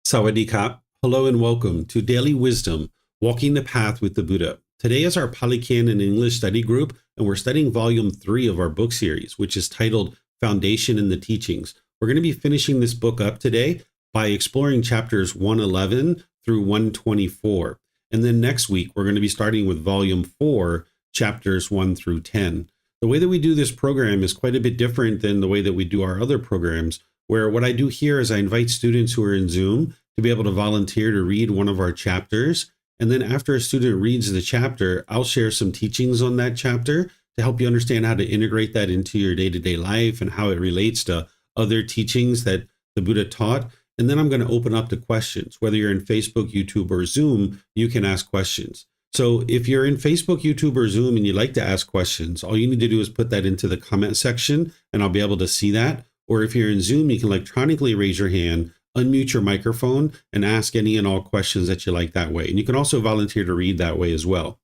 Sawadee Kap. Hello and welcome to Daily Wisdom, Walking the Path with the Buddha. Today is our Pali Canon English study group, and we're studying Volume 3 of our book series, which is titled Foundation in the Teachings. We're going to be finishing this book up today by exploring chapters 111 through 124. And then next week, we're going to be starting with Volume 4, chapters 1 through 10. The way that we do this program is quite a bit different than the way that we do our other programs, where what I do here is I invite students who are in Zoom to be able to volunteer to read one of our chapters. And then after a student reads the chapter, I'll share some teachings on that chapter to help you understand how to integrate that into your day-to-day life and how it relates to other teachings that the Buddha taught. And then I'm going to open up to questions. Whether you're in Facebook, YouTube, or Zoom, you can ask questions. So if you're in Facebook, YouTube, or Zoom and you'd like to ask questions, all you need to do is put that into the comment section and I'll be able to see that. Or if you're in Zoom, you can electronically raise your hand, unmute your microphone, and ask any and all questions that you like that way. And you can also volunteer to read that way as well.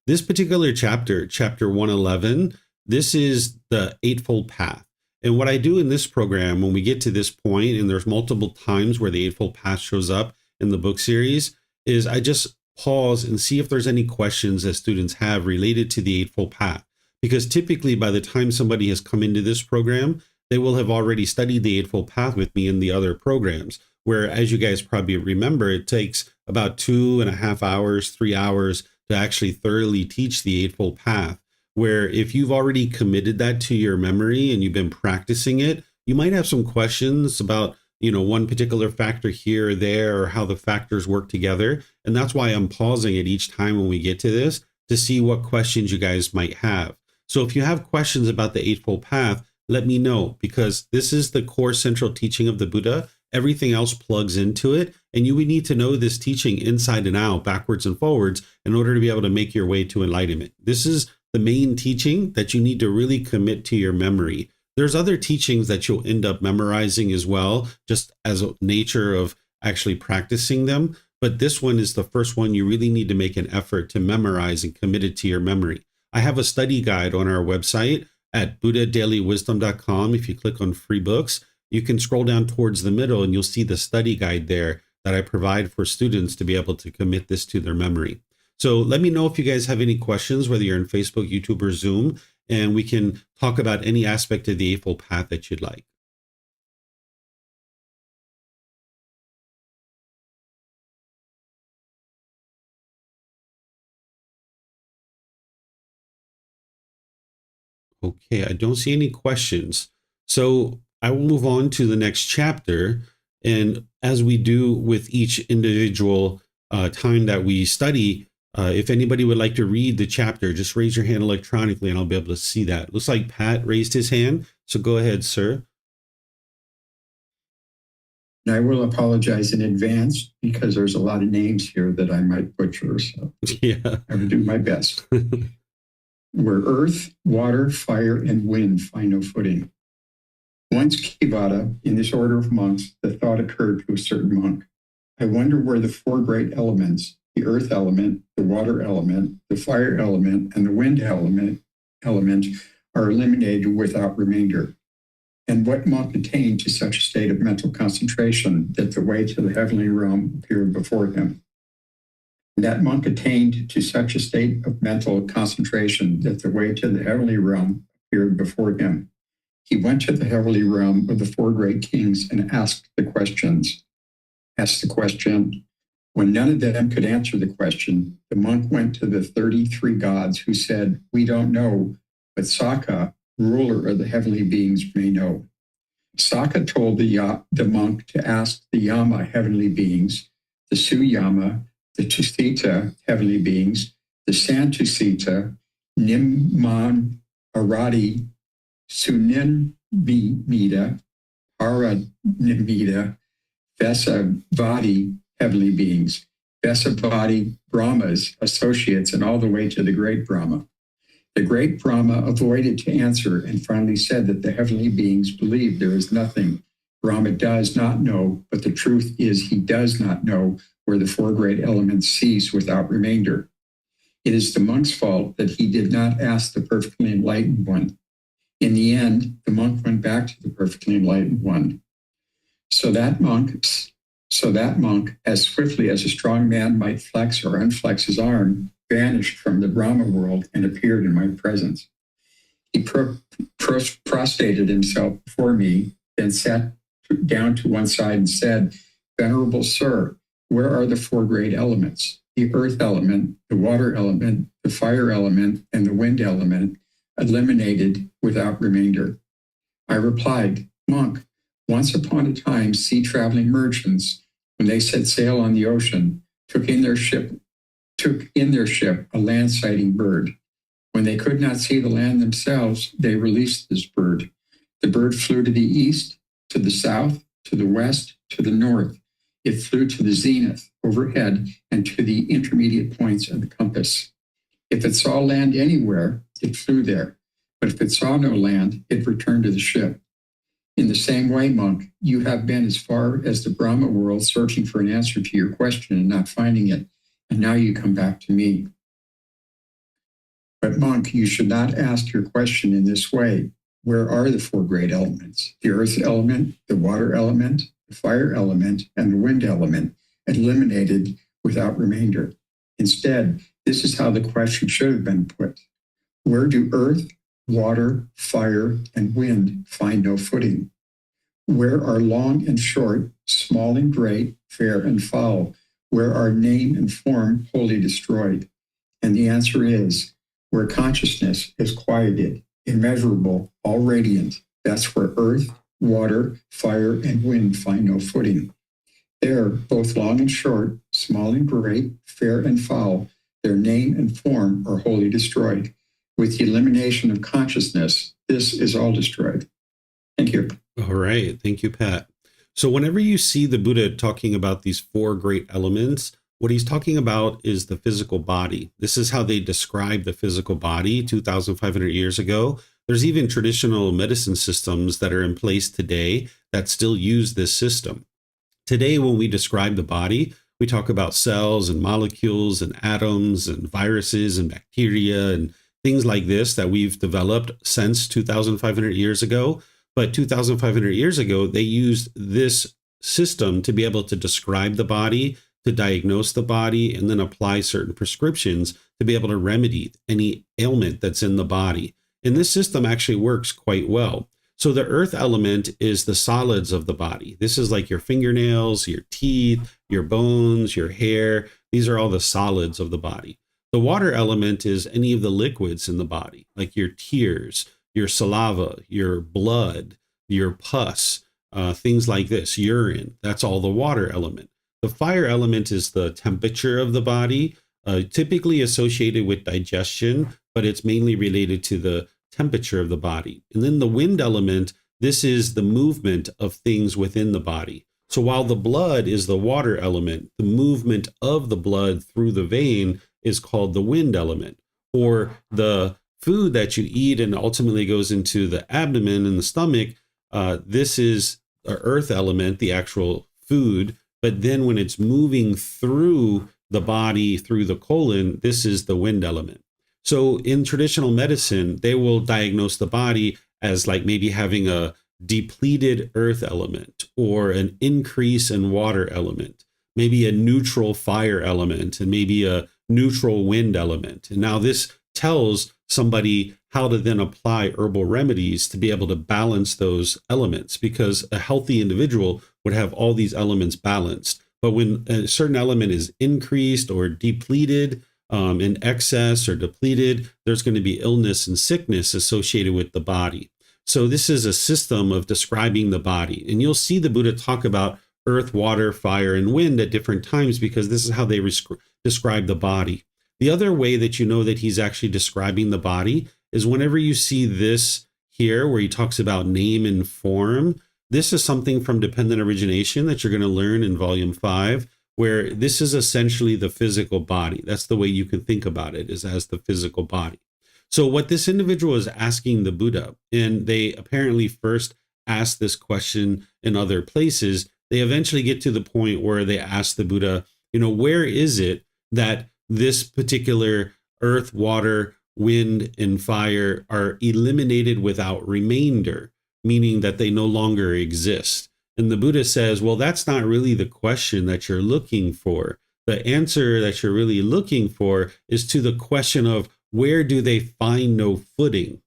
This particular chapter, chapter 111, this is the Eightfold Path. And what I do in this program, when we get to this point, and there's multiple times where the Eightfold Path shows up in the book series, is I just pause and see if there's any questions that students have related to the Eightfold Path. Because typically by the time somebody has come into this program, they will have already studied the Eightfold Path with me in the other programs, where, as you guys probably remember, it takes about 2.5 hours, 3 hours to actually thoroughly teach the Eightfold Path, where if you've already committed that to your memory and you've been practicing it, you might have some questions about, one particular factor here or there, or how the factors work together. And that's why I'm pausing it each time when we get to this to see what questions you guys might have. So if you have questions about the Eightfold Path, let me know, because this is the core central teaching of the Buddha. Everything else plugs into it, and you would need to know this teaching inside and out, backwards and forwards, in order to be able to make your way to enlightenment. This is the main teaching that you need to really commit to your memory. There's other teachings that you'll end up memorizing as well, just as a nature of actually practicing them. But this one is the first one you really need to make an effort to memorize and commit it to your memory. I have a study guide on our website at buddhadailywisdom.com. If you click on free books, you can scroll down towards the middle and you'll see the study guide there that I provide for students to be able to commit this to their memory. So let me know if you guys have any questions, whether you're in Facebook, YouTube, or Zoom, and we can talk about any aspect of the Eightfold Path that you'd like. Okay, I don't see any questions. So I will move on to the next chapter. And as we do with each individual time that we study, if anybody would like to read the chapter, just raise your hand electronically and I'll be able to see that. Looks like Pat raised his hand. So go ahead, sir. I will apologize in advance because there's a lot of names here that I might butcher. So yeah, I will do my best. Where earth, water, fire, and wind find no footing. Once Kivada, in this order of monks, the thought occurred to a certain monk. I wonder where the four great elements, the earth element, the water element, the fire element, and the wind element are eliminated without remainder. And what monk attained to such a state of mental concentration that the way to the heavenly realm appeared before him? That monk attained to such a state of mental concentration that the way to the heavenly realm appeared before him. He went to the heavenly realm of the four great kings and asked the question. When none of them could answer the question, the monk went to the 33 gods who said, "We don't know, but Saka, ruler of the heavenly beings, may know." Saka told the monk to ask the Yama heavenly beings, the Suyama, the Tusita heavenly beings, the Santusita, Nimman Arati, Suninmita, Paranimita, Vesavati heavenly beings, Vesavati Brahmas, associates, and all the way to the great Brahma. The great Brahma avoided to answer and finally said that the heavenly beings believe there is nothing Brahma does not know, but the truth is he does not know where the four great elements cease without remainder. It is the monk's fault that he did not ask the perfectly enlightened one. In the end, the monk went back to the perfectly enlightened one. So that monk So that monk, as swiftly as a strong man might flex or unflex his arm, vanished from the Brahma world and appeared in my presence. He prostrated himself before me, then sat down to one side and said, "Venerable Sir, where are the four great elements? The earth element, the water element, the fire element, and the wind element, eliminated without remainder." I replied, "Monk, once upon a time, sea-traveling merchants, when they set sail on the ocean, took in their ship a land-sighting bird. When they could not see the land themselves, they released this bird. The bird flew to the east, to the south, to the west, to the north. It flew to the zenith, overhead, and to the intermediate points of the compass. If it saw land anywhere, it flew there. But if it saw no land, it returned to the ship. In the same way, monk, you have been as far as the Brahma world searching for an answer to your question and not finding it, and now you come back to me. But monk, you should not ask your question in this way. Where are the four great elements? The earth element, the water element, the fire element, and the wind element, eliminated without remainder. Instead, this is how the question should have been put. Where do earth, water, fire, and wind find no footing? Where are long and short, small and great, fair and foul? Where are name and form wholly destroyed? And the answer is, where consciousness is quieted, immeasurable, all radiant, that's where earth, water, fire, and wind find no footing. There, both long and short, small and great, fair and foul, their name and form are wholly destroyed. With the elimination of consciousness, this is all destroyed. Thank you. All right. Thank you, Pat. So whenever you see the Buddha talking about these four great elements, what he's talking about is the physical body. This is how they describe the physical body 2,500 years ago. There's even traditional medicine systems that are in place today that still use this system. Today, when we describe the body, we talk about cells and molecules and atoms and viruses and bacteria and things like this that we've developed since 2,500 years ago. But 2,500 years ago, they used this system to be able to describe the body, to diagnose the body, and then apply certain prescriptions to be able to remedy any ailment that's in the body. And this system actually works quite well. So the earth element is the solids of the body. This is like your fingernails, your teeth, your bones, your hair. These are all the solids of the body. The water element is any of the liquids in the body, like your tears, your saliva, your blood, your pus, things like this, urine. That's all the water element. The fire element is the temperature of the body, typically associated with digestion, but it's mainly related to the temperature of the body. And then the wind element, this is the movement of things within the body. So while the blood is the water element, the movement of the blood through the vein is called the wind element. Or the food that you eat and ultimately goes into the abdomen and the stomach, this is the earth element, the actual food. But then when it's moving through the body, through the colon, this is the wind element. So in traditional medicine, they will diagnose the body as like maybe having a depleted earth element or an increase in water element, maybe a neutral fire element, and maybe a neutral wind element. And now this tells somebody how to then apply herbal remedies to be able to balance those elements, because a healthy individual would have all these elements balanced. But when a certain element is increased or depleted, in excess or depleted, there's going to be illness and sickness associated with the body. So this is a system of describing the body. And you'll see the Buddha talk about earth, water, fire, and wind at different times, because this is how they describe the body. The other way that you know that he's actually describing the body is whenever you see this here, where he talks about name and form. This is something from Dependent Origination that you're going to learn in Volume 5, where this is essentially the physical body. That's the way you can think about it, is as the physical body. So what this individual is asking the Buddha, and they apparently first asked this question in other places, they eventually get to the point where they ask the Buddha, where is it that this particular earth, water, wind, and fire are eliminated without remainder, meaning that they no longer exist? And the Buddha says, well, that's not really the question that you're looking for. The answer that you're really looking for is to the question of where do they find no footing?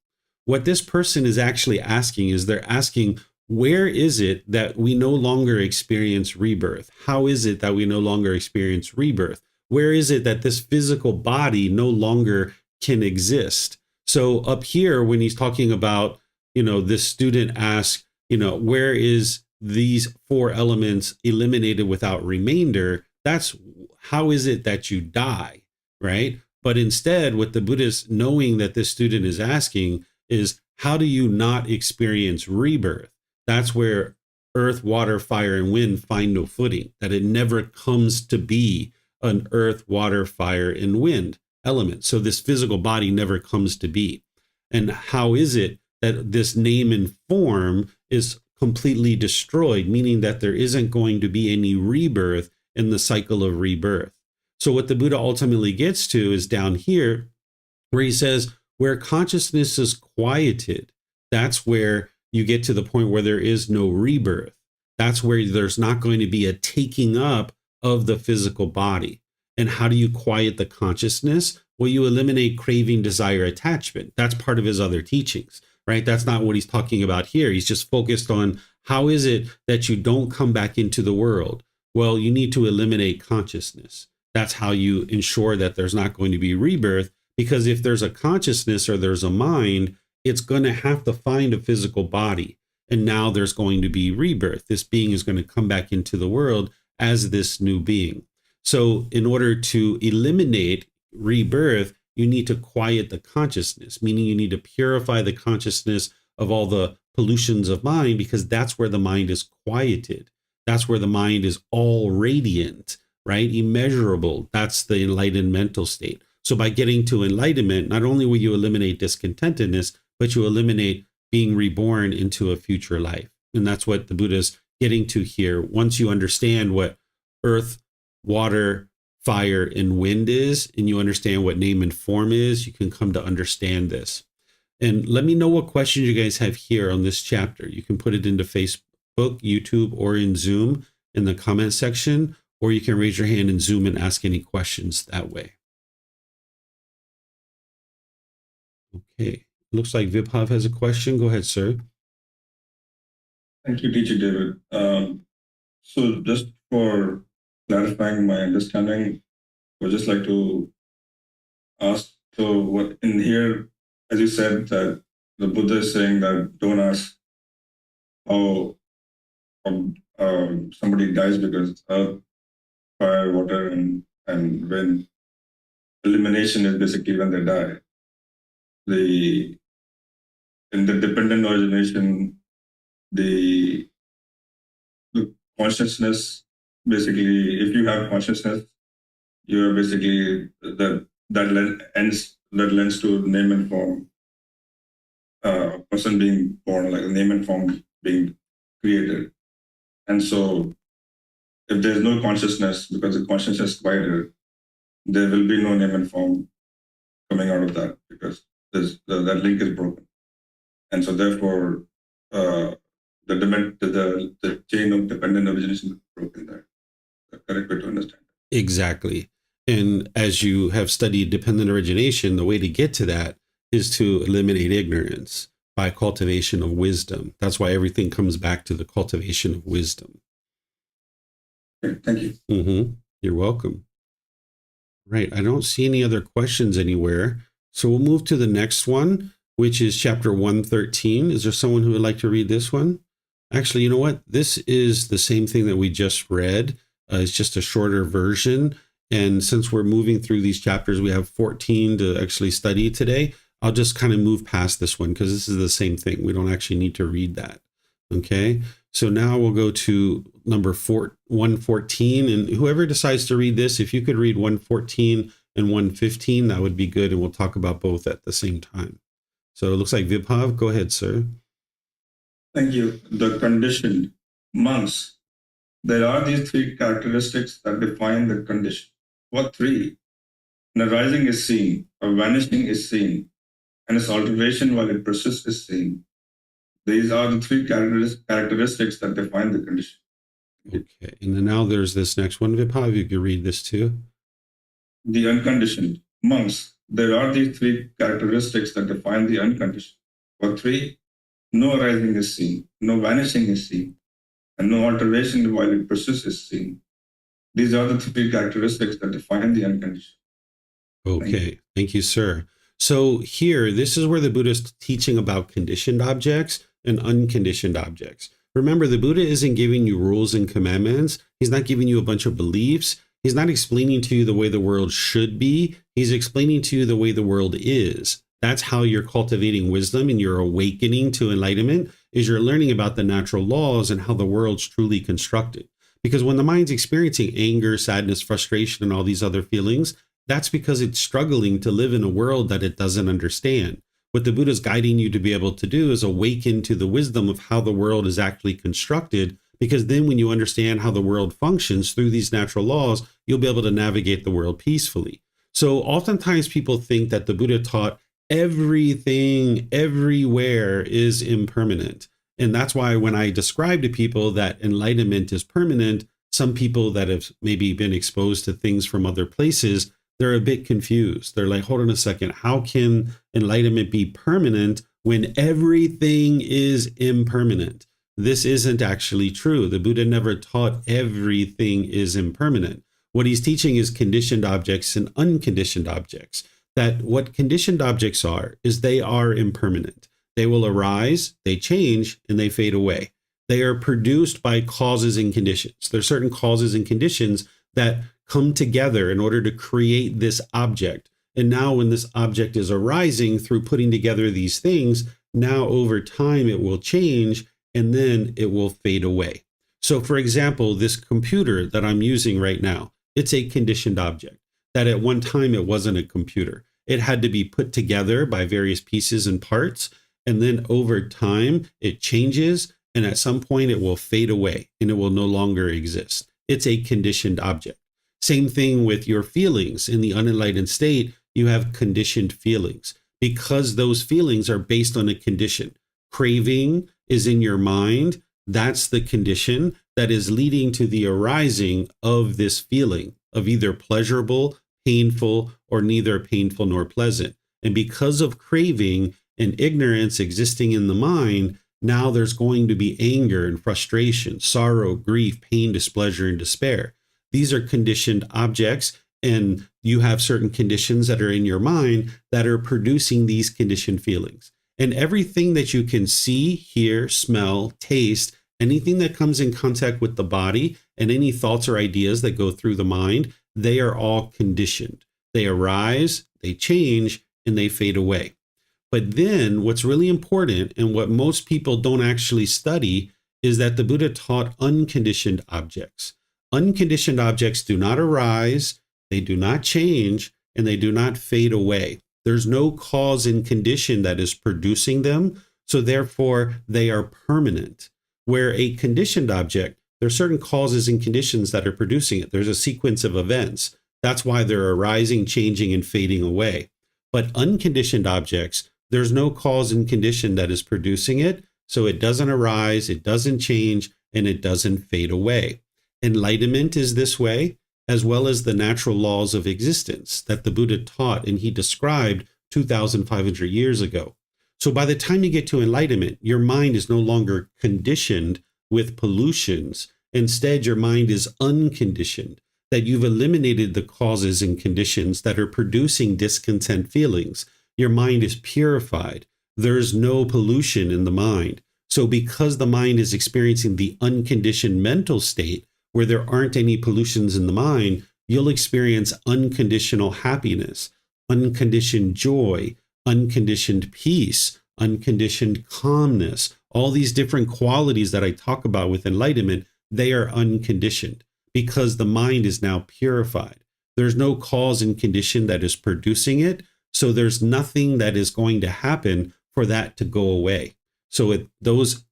What this person is actually asking is they're asking, where is it that we no longer experience rebirth? How is it that we no longer experience rebirth? Where is it that this physical body no longer can exist? So up here, when he's talking about, this student asks, where is these four elements eliminated without remainder? That's how is it that you die, right? But instead, what the Buddha is knowing that this student is asking is, how do you not experience rebirth? That's where earth, water, fire, and wind find no footing, that it never comes to be an earth, water, fire, and wind element. So this physical body never comes to be. And how is it that this name and form is completely destroyed, meaning that there isn't going to be any rebirth in the cycle of rebirth? So what the Buddha ultimately gets to is down here, where he says, where consciousness is quieted, that's where you get to the point where there is no rebirth. That's where there's not going to be a taking up of the physical body. And how do you quiet the consciousness? Well, you eliminate craving, desire, attachment. That's part of his other teachings, right? That's not what he's talking about here. He's just focused on how is it that you don't come back into the world? Well, you need to eliminate consciousness. That's how you ensure that there's not going to be rebirth, because if there's a consciousness or there's a mind, it's going to have to find a physical body. And now there's going to be rebirth. This being is going to come back into the world as this new being. So in order to eliminate rebirth, you need to quiet the consciousness, meaning you need to purify the consciousness of all the pollutions of mind, because that's where the mind is quieted. That's where the mind is all radiant, right? Immeasurable. That's the enlightened mental state. So by getting to enlightenment, not only will you eliminate discontentedness, but you eliminate being reborn into a future life. And that's what the Buddha is getting to here. Once you understand what earth, water, fire, and wind is, and you understand what name and form is, you can come to understand this. And let me know what questions you guys have here on this chapter. You can put it into Facebook, YouTube, or in Zoom in the comment section, or you can raise your hand in Zoom and ask any questions that way. Okay, looks like Vibhav has a question. Go ahead, sir. Thank you, Teacher David. So just for clarifying my understanding, I would just like to ask, so what in here, as you said, that the Buddha is saying that don't ask how somebody dies, because earth, fire, water, and wind, elimination is basically when they die. In the dependent origination, the consciousness, basically, if you have consciousness, you are basically that lends to name and form. A person being born, like a name and form being created. And so if there's no consciousness, because the consciousness is quieter, there will be no name and form coming out of that, because that link is broken. And so therefore, the chain of dependent origination is broken there. The correct way to understand it. Exactly. And as you have studied dependent origination, the way to get to that is to eliminate ignorance by cultivation of wisdom. That's why everything comes back to the cultivation of wisdom. Okay, thank you. You're welcome. Right. I don't see any other questions anywhere. So we'll move to the next one, which is chapter 113. Is there someone who would like to read this one? Actually, you know what? This is the same thing that we just read. It's just a shorter version. And since we're moving through these chapters, we have 14 to actually study today. I'll just kind of move past this one because this is the same thing. We don't actually need to read that. Okay. So now we'll go to number 114. And whoever decides to read this, if you could read 114 and 115, that would be good. And we'll talk about both at the same time. So it looks like Vibhav. Go ahead, sir. Thank you. The conditioned monks. There are these three characteristics that define the condition. What three? An arising is seen, a vanishing is seen, and its alteration while it persists is seen. These are the three characteristics that define the condition. Okay. And then now there's this next one, Vipal, if you could read this too. The unconditioned. Monks, there are these three characteristics that define the unconditioned. For three, no arising is seen, no vanishing is seen, and no alteration while it persists is seen. These are the three characteristics that define the unconditioned. Okay. Thank you, sir. So here, this is where the Buddha is teaching about conditioned objects and unconditioned objects. Remember, the Buddha isn't giving you rules and commandments. He's not giving you a bunch of beliefs. He's not explaining to you the way the world should be. He's explaining to you the way the world is. That's how you're cultivating wisdom and you're awakening to enlightenment, is you're learning about the natural laws and how the world's truly constructed. Because when the mind's experiencing anger, sadness, frustration, and all these other feelings, that's because it's struggling to live in a world that it doesn't understand. What the Buddha is guiding you to be able to do is awaken to the wisdom of how the world is actually constructed, because then when you understand how the world functions through these natural laws, you'll be able to navigate the world peacefully. So oftentimes people think that the Buddha taught everything everywhere is impermanent. And that's why when I describe to people that enlightenment is permanent, some people that have maybe been exposed to things from other places, they're a bit confused. They're like, hold on a second, how can enlightenment be permanent when everything is impermanent? This isn't actually true. The Buddha never taught everything is impermanent. What he's teaching is conditioned objects and unconditioned objects. That what conditioned objects are is they are impermanent. They will arise, they change, and they fade away. They are produced by causes and conditions. There are certain causes and conditions that come together in order to create this object. And now when this object is arising through putting together these things, now over time it will change and then it will fade away. So for example, this computer that I'm using right now, it's a conditioned object. That at one time it wasn't a computer. It had to be put together by various pieces and parts. And then over time it changes. And at some point it will fade away and it will no longer exist. It's a conditioned object. Same thing with your feelings. In the unenlightened state, you have conditioned feelings because those feelings are based on a condition. Craving is in your mind. That's the condition that is leading to the arising of this feeling of either pleasurable, painful, or neither painful nor pleasant. And because of craving and ignorance existing in the mind, now there's going to be anger and frustration, sorrow, grief, pain, displeasure, and despair. These are conditioned objects, and you have certain conditions that are in your mind that are producing these conditioned feelings. And everything that you can see, hear, smell, taste, anything that comes in contact with the body, and any thoughts or ideas that go through the mind, they are all conditioned. They arise, they change, and they fade away. But then what's really important, and what most people don't actually study, is that the Buddha taught unconditioned objects. Unconditioned objects do not arise, they do not change, and they do not fade away. There's no cause and condition that is producing them, so therefore they are permanent. Where a conditioned object, there are certain causes and conditions that are producing it. There's a sequence of events. That's why they're arising, changing, and fading away. But unconditioned objects, there's no cause and condition that is producing it, so it doesn't arise, it doesn't change, and it doesn't fade away. Enlightenment is this way, as well as the natural laws of existence that the Buddha taught and he described 2,500 years ago. So by the time you get to enlightenment, your mind is no longer conditioned with pollutions. Instead, your mind is unconditioned, that you've eliminated the causes and conditions that are producing discontent feelings. Your mind is purified. There's no pollution in the mind. So because the mind is experiencing the unconditioned mental state, where there aren't any pollutions in the mind, you'll experience unconditional happiness, unconditioned joy, unconditioned peace, unconditioned calmness. All these different qualities that I talk about with enlightenment, they are unconditioned because the mind is now purified. There's no cause and condition that is producing it. So there's nothing that is going to happen for that to go away. So those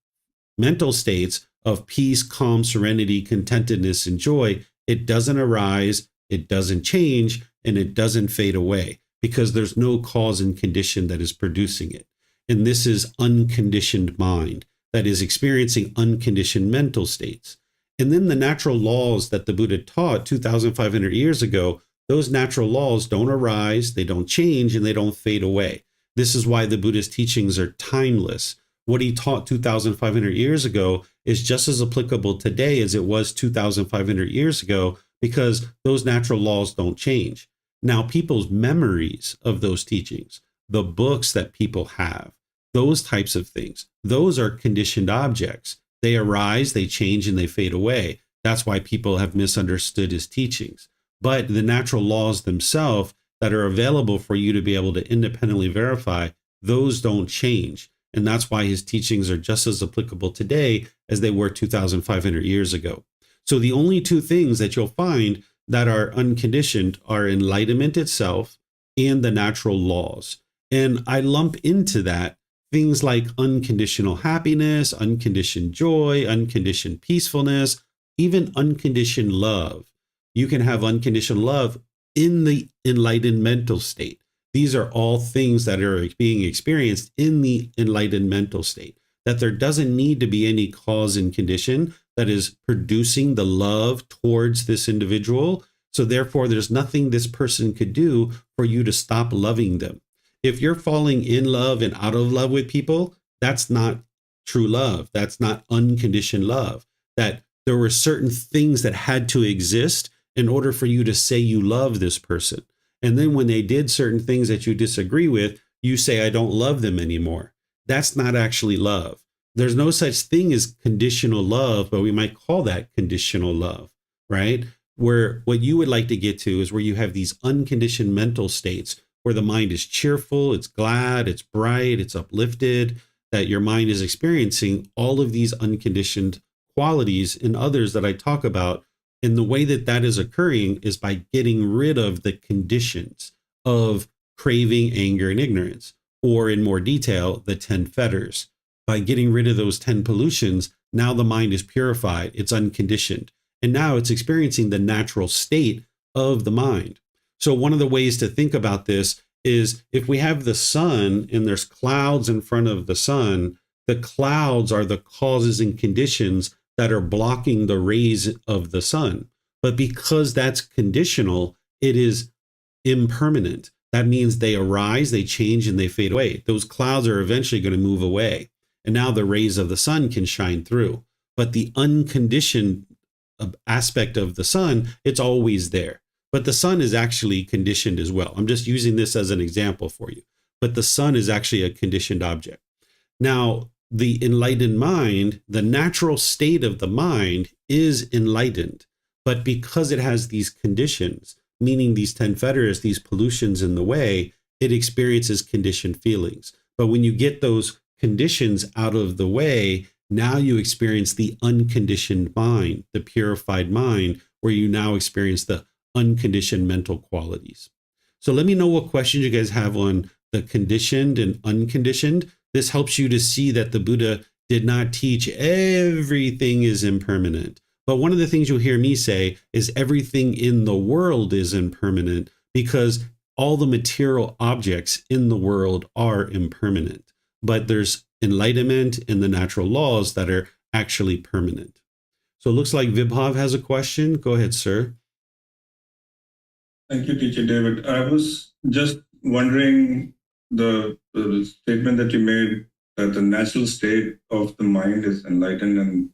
mental states of peace, calm, serenity, contentedness, and joy, it doesn't arise, it doesn't change, and it doesn't fade away because there's no cause and condition that is producing it. And this is unconditioned mind that is experiencing unconditioned mental states. And then the natural laws that the Buddha taught 2,500 years ago, those natural laws don't arise, they don't change, and they don't fade away. This is why the Buddha's teachings are timeless. What he taught 2,500 years ago is just as applicable today as it was 2,500 years ago, because those natural laws don't change. Now, people's memories of those teachings, the books that people have, those types of things, those are conditioned objects. They arise, they change, and they fade away. That's why people have misunderstood his teachings. But the natural laws themselves that are available for you to be able to independently verify, those don't change. And that's why his teachings are just as applicable today as they were 2,500 years ago. So the only two things that you'll find that are unconditioned are enlightenment itself and the natural laws. And I lump into that things like unconditional happiness, unconditioned joy, unconditioned peacefulness, even unconditioned love. You can have unconditional love in the enlightened mental state. These are all things that are being experienced in the enlightened mental state, that there doesn't need to be any cause and condition that is producing the love towards this individual. So therefore, there's nothing this person could do for you to stop loving them. If you're falling in love and out of love with people, that's not true love. That's not unconditioned love. That there were certain things that had to exist in order for you to say you love this person. And then when they did certain things that you disagree with, you say, I don't love them anymore. That's not actually love. There's no such thing as conditional love, but we might call that conditional love, right? Where what you would like to get to is where you have these unconditioned mental states where the mind is cheerful, it's glad, it's bright, it's uplifted, that your mind is experiencing all of these unconditioned qualities and others that I talk about. And the way that that is occurring is by getting rid of the conditions of craving, anger, and ignorance, or in more detail, the 10 fetters. By getting rid of those 10 pollutions, now the mind is purified, it's unconditioned, and now it's experiencing the natural state of the mind. So one of the ways to think about this is if we have the sun and there's clouds in front of the sun, the clouds are the causes and conditions that are blocking the rays of the sun. But because that's conditional, it is impermanent. That means they arise, they change, and they fade away. Those clouds are eventually going to move away. And now the rays of the sun can shine through. But the unconditioned aspect of the sun, it's always there. But the sun is actually conditioned as well. I'm just using this as an example for you. But the sun is actually a conditioned object. Now, the enlightened mind, the natural state of the mind is enlightened. But because it has these conditions, meaning these 10 fetters, these pollutions in the way, it experiences conditioned feelings. But when you get those conditions out of the way, now you experience the unconditioned mind, the purified mind, where you now experience the unconditioned mental qualities. So let me know what questions you guys have on the conditioned and unconditioned. This helps you to see that the Buddha did not teach everything is impermanent. But one of the things you'll hear me say is everything in the world is impermanent because all the material objects in the world are impermanent. But there's enlightenment and the natural laws that are actually permanent. So it looks like Vibhav has a question. Go ahead, sir. Thank you, Teacher David. I was just wondering the statement that you made that the natural state of the mind is enlightened, and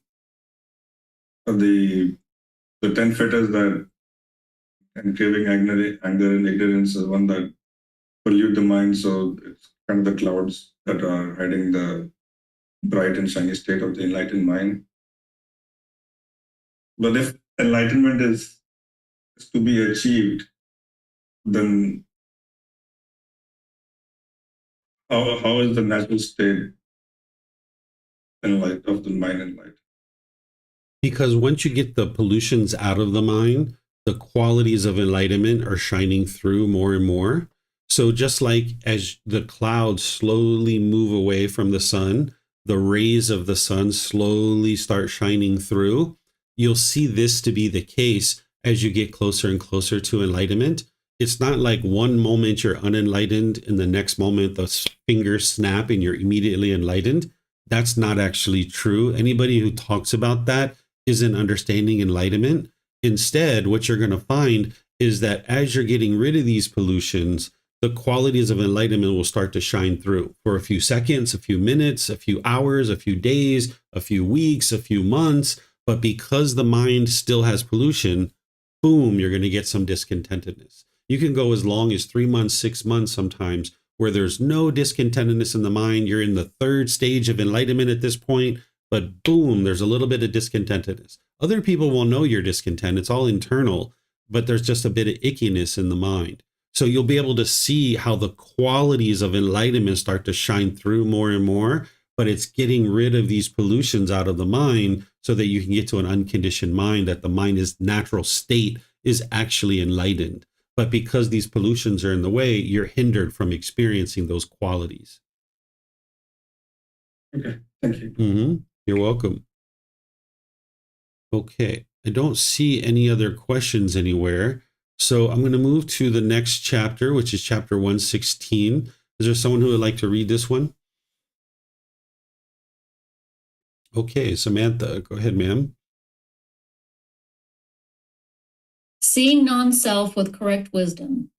the 10 fetters that and craving, anger, and ignorance is one that pollute the mind. So it's kind of the clouds that are hiding the bright and shiny state of the enlightened mind. But if enlightenment is to be achieved, then how is the natural state of the mind enlightened? Because once you get the pollutions out of the mind, the qualities of enlightenment are shining through more and more. So just like as the clouds slowly move away from the sun, the rays of the sun slowly start shining through, you'll see this to be the case as you get closer and closer to enlightenment. it's not like one moment you're unenlightened and the next moment the fingers snap and you're immediately enlightened. That's not actually true. Anybody who talks about that isn't understanding enlightenment. Instead, what you're going to find is that as you're getting rid of these pollutions, the qualities of enlightenment will start to shine through for a few seconds, a few minutes, a few hours, a few days, a few weeks, a few months. But because the mind still has pollution, boom, you're going to get some discontentedness. You can go as long as 3 months, 6 months sometimes, where there's no discontentedness in the mind. You're in the third stage of enlightenment at this point, but boom, there's a little bit of discontentedness. Other people will know you're discontent. It's all internal, but there's just a bit of ickiness in the mind. So you'll be able to see how the qualities of enlightenment start to shine through more and more, but it's getting rid of these pollutions out of the mind so that you can get to an unconditioned mind, that the mind's natural state is actually enlightened. But because these pollutions are in the way, you're hindered from experiencing those qualities. Okay, thank you. You're welcome. Okay, I don't see any other questions anywhere. So I'm going to move to the next chapter, which is chapter 116. Is there someone who would like to read this one? Okay, Samantha, go ahead, ma'am. Seeing non-self with correct wisdom.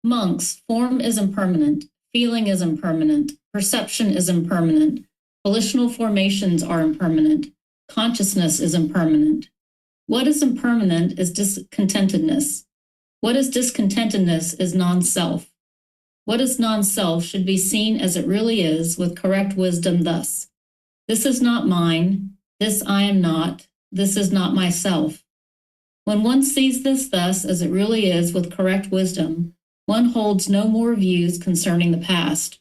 Monks, form is impermanent, feeling is impermanent, perception is impermanent, volitional formations are impermanent, consciousness is impermanent. What is impermanent is discontentedness. What is discontentedness is non-self. What is non-self should be seen as it really is with correct wisdom thus. This is not mine, this I am not, this is not myself. When one sees this thus as it really is with correct wisdom, one holds no more views concerning the past.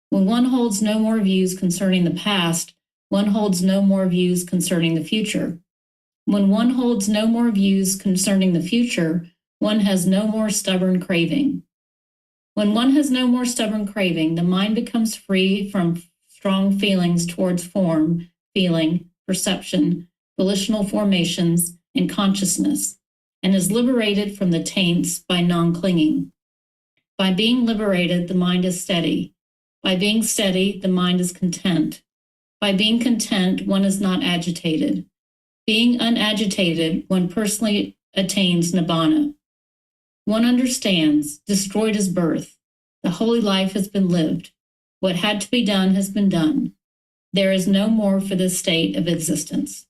When one holds no more views concerning the past, one holds no more views concerning the future. When one holds no more views concerning the future, one has no more stubborn craving. When one has no more stubborn craving, the mind becomes free from strong feelings towards form, feeling, perception, volitional formations, and consciousness, and is liberated from the taints by non-clinging. By being liberated, the mind is steady. By being steady, the mind is content. By being content, one is not agitated. Being unagitated, one personally attains nibbana. One understands, destroyed is birth. The holy life has been lived. What had to be done has been done. There is no more for this state of existence.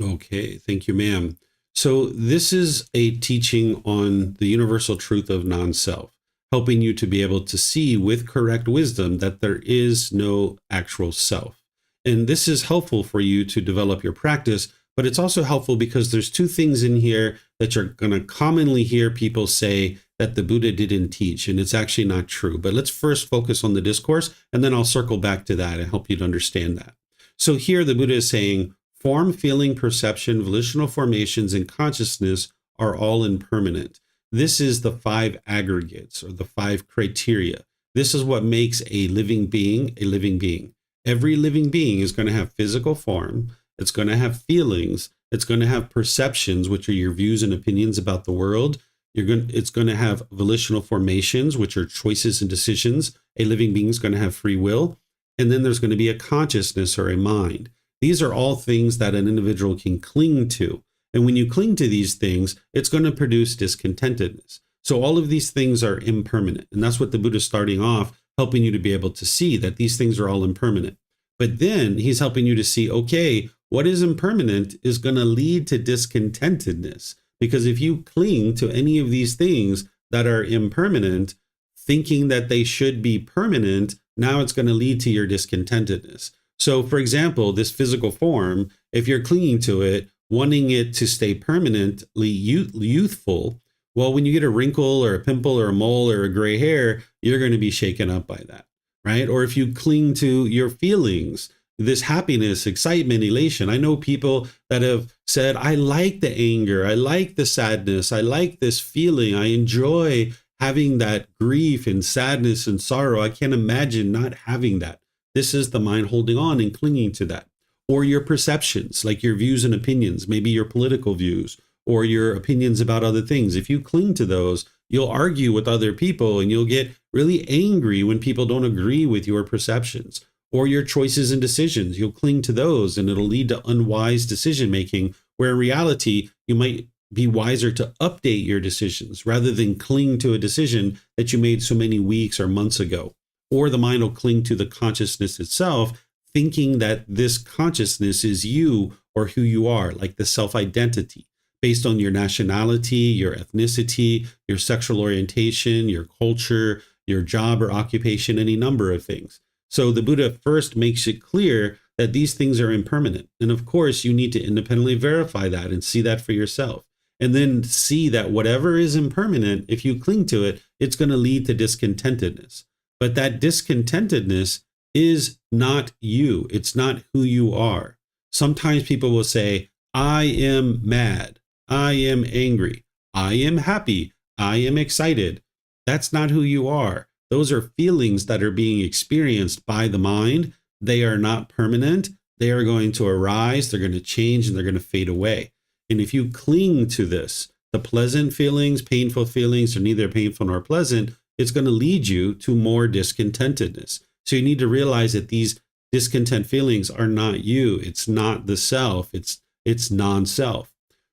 Okay, thank you, ma'am. So this is a teaching on the universal truth of non-self, helping you to be able to see with correct wisdom that there is no actual self. And this is helpful for you to develop your practice, but it's also helpful because there's two things in here that you're going to commonly hear people say that the Buddha didn't teach, and it's actually not true. But let's first focus on the discourse, and then I'll circle back to that and help you to understand that. So here the Buddha is saying, form, feeling, perception, volitional formations, and consciousness are all impermanent. This is the 5 aggregates or the 5 criteria. This is what makes a living being a living being. Every living being is going to have physical form. It's going to have feelings. It's going to have perceptions, which are your views and opinions about the world. It's going to have volitional formations, which are choices and decisions. A living being is going to have free will. And then there's going to be a consciousness or a mind. These are all things that an individual can cling to. And when you cling to these things, it's going to produce discontentedness. So all of these things are impermanent. And that's what the Buddha is starting off, helping you to be able to see that these things are all impermanent. But then he's helping you to see, okay, what is impermanent is going to lead to discontentedness. Because if you cling to any of these things that are impermanent, thinking that they should be permanent, now it's going to lead to your discontentedness. So, for example, this physical form, if you're clinging to it, wanting it to stay permanently youthful, well, when you get a wrinkle or a pimple or a mole or a gray hair, you're going to be shaken up by that, right? Or if you cling to your feelings, this happiness, excitement, elation. I know people that have said, I like the anger, I like the sadness, I like this feeling, I enjoy having that grief and sadness and sorrow. I can't imagine not having that. This is the mind holding on and clinging to that. Or your perceptions, like your views and opinions, maybe your political views or your opinions about other things. If you cling to those, You'll argue with other people and you'll get really angry when people don't agree with your perceptions or your choices and decisions. You'll cling to those and it'll lead to unwise decision making, where in reality, you might be wiser to update your decisions rather than cling to a decision that you made so many weeks or months ago. Or the mind will cling to the consciousness itself, thinking that this consciousness is you or who you are, like the self-identity, based on your nationality, your ethnicity, your sexual orientation, your culture, your job or occupation, any number of things. So the Buddha first makes it clear that these things are impermanent. And of course, you need to independently verify that and see that for yourself. And then see that whatever is impermanent, if you cling to it, it's going to lead to discontentedness. But that discontentedness is not you. It's not who you are. Sometimes people will say, I am mad. I am angry. I am happy. I am excited. That's not who you are. Those are feelings that are being experienced by the mind. They are not permanent. They are going to arise, they're going to change, and they're going to fade away. And if you cling to this, the pleasant feelings, painful feelings are neither painful nor pleasant, it's going to lead you to more discontentedness. So you need to realize that these discontent feelings are not you. It's not the self. It's non-self.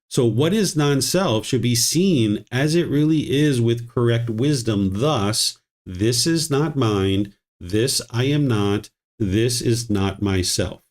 So what is non-self should be seen as it really is with correct wisdom. Thus, this is not mine. This I am not. This is not myself.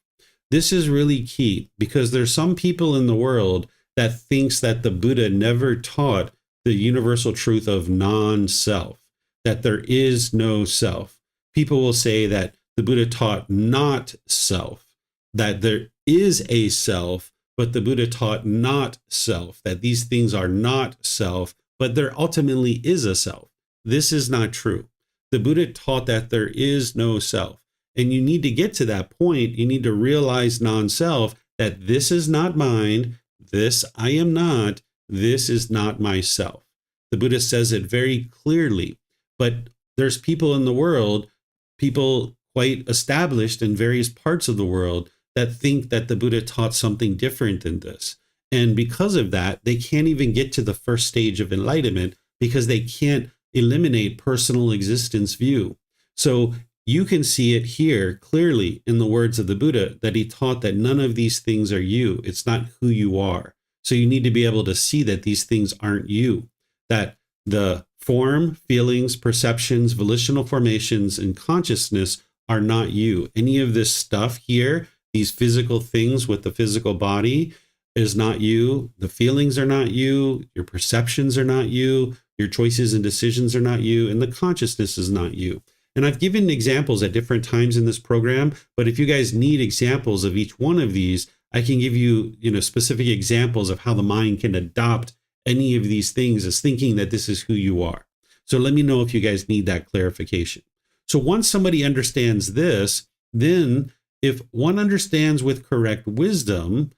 This is really key because there's some people in the world that thinks that the Buddha never taught the universal truth of non-self, that there is no self. People will say that the Buddha taught not self, that there is a self, but the Buddha taught not self, that these things are not self, but there ultimately is a self. This is not true. The Buddha taught that there is no self. And you need to get to that point. You need to realize non-self, that this is not mine. This I am not. This is not myself. The Buddha says it very clearly. But there's people in the world, people quite established in various parts of the world, that think that the Buddha taught something different than this. And because of that, they can't even get to the first stage of enlightenment because they can't eliminate personal existence view. So you can see it here clearly in the words of the Buddha that he taught that none of these things are you. It's not who you are. So you need to be able to see that these things aren't you, that the form, feelings, perceptions, volitional formations, and consciousness are not you. Any of this stuff here, these physical things with the physical body, is not you. The feelings are not you. Your perceptions are not you. Your choices and decisions are not you. And the consciousness is not you. And I've given examples at different times in this program, but if you guys need examples of each one of these, I can give you, specific examples of how the mind can adopt any of these things as thinking that this is who you are. So let me know if you guys need that clarification. So once somebody understands this, then if one understands with correct wisdom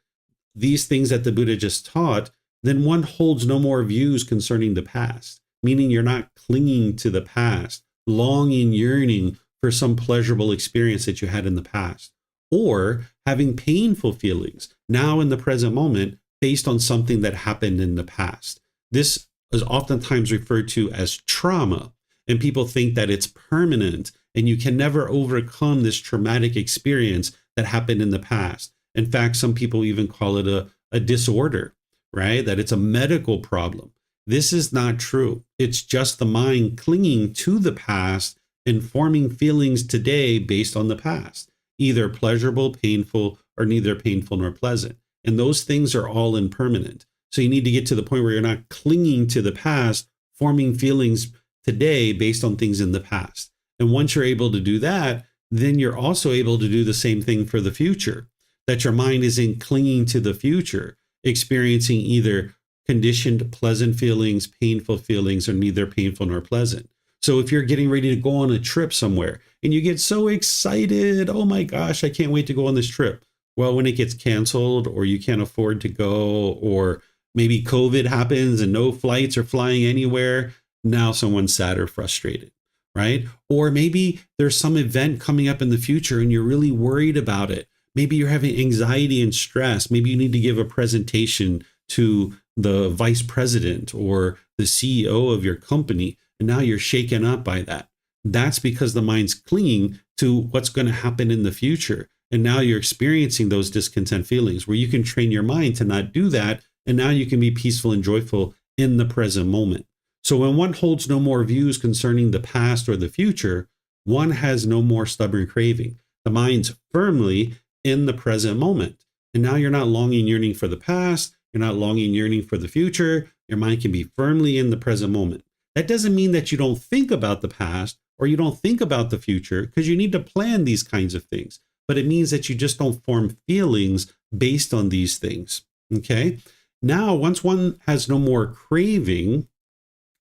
these things that the Buddha just taught, then one holds no more views concerning the past, meaning you're not clinging to the past, longing, yearning for some pleasurable experience that you had in the past, or having painful feelings now in the present moment based on something that happened in the past. This is oftentimes referred to as trauma, and people think that it's permanent and you can never overcome this traumatic experience that happened in the past. In fact, some people even call it a disorder, right? That it's a medical problem. This is not true. It's just the mind clinging to the past and forming feelings today based on the past, either pleasurable, painful, or neither painful nor pleasant. And those things are all impermanent. So you need to get to the point where you're not clinging to the past, forming feelings today based on things in the past. And once you're able to do that, then you're also able to do the same thing for the future, that your mind isn't clinging to the future, experiencing either conditioned pleasant feelings, painful feelings, or neither painful nor pleasant. So if you're getting ready to go on a trip somewhere and you get so excited, oh my gosh, I can't wait to go on this trip. Well, when it gets canceled or you can't afford to go, or maybe COVID happens and no flights are flying anywhere, now someone's sad or frustrated, right? Or maybe there's some event coming up in the future and you're really worried about it. Maybe you're having anxiety and stress. Maybe you need to give a presentation to the vice president or the CEO of your company, and now you're shaken up by that. That's because the mind's clinging to what's going to happen in the future. And now you're experiencing those discontent feelings where you can train your mind to not do that. And now you can be peaceful and joyful in the present moment. So when one holds no more views concerning the past or the future, one has no more stubborn craving. The mind's firmly in the present moment. And now you're not longing, yearning for the past. You're not longing, yearning for the future. Your mind can be firmly in the present moment. That doesn't mean that you don't think about the past or you don't think about the future, because you need to plan these kinds of things. But it means that you just don't form feelings based on these things. Okay? Now, once one has no more craving,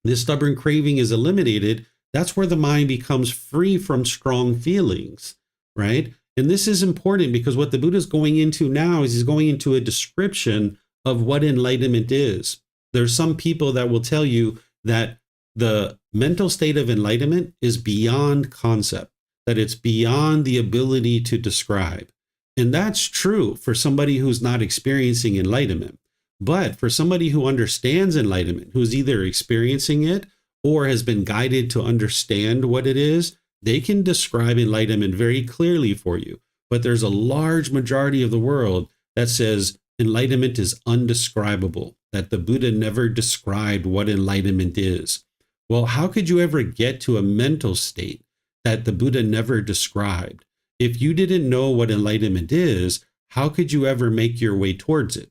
this stubborn craving is eliminated. That's where the mind becomes free from strong feelings, right? And this is important because what the Buddha is going into now is he's going into a description of what enlightenment is. There's some people that will tell you that the mental state of enlightenment is beyond concept, that it's beyond the ability to describe. And that's true for somebody who's not experiencing enlightenment. But for somebody who understands enlightenment, who's either experiencing it or has been guided to understand what it is, they can describe enlightenment very clearly for you. But there's a large majority of the world that says enlightenment is undescribable, that the Buddha never described what enlightenment is. Well, how could you ever get to a mental state that the Buddha never described? If you didn't know what enlightenment is, how could you ever make your way towards it?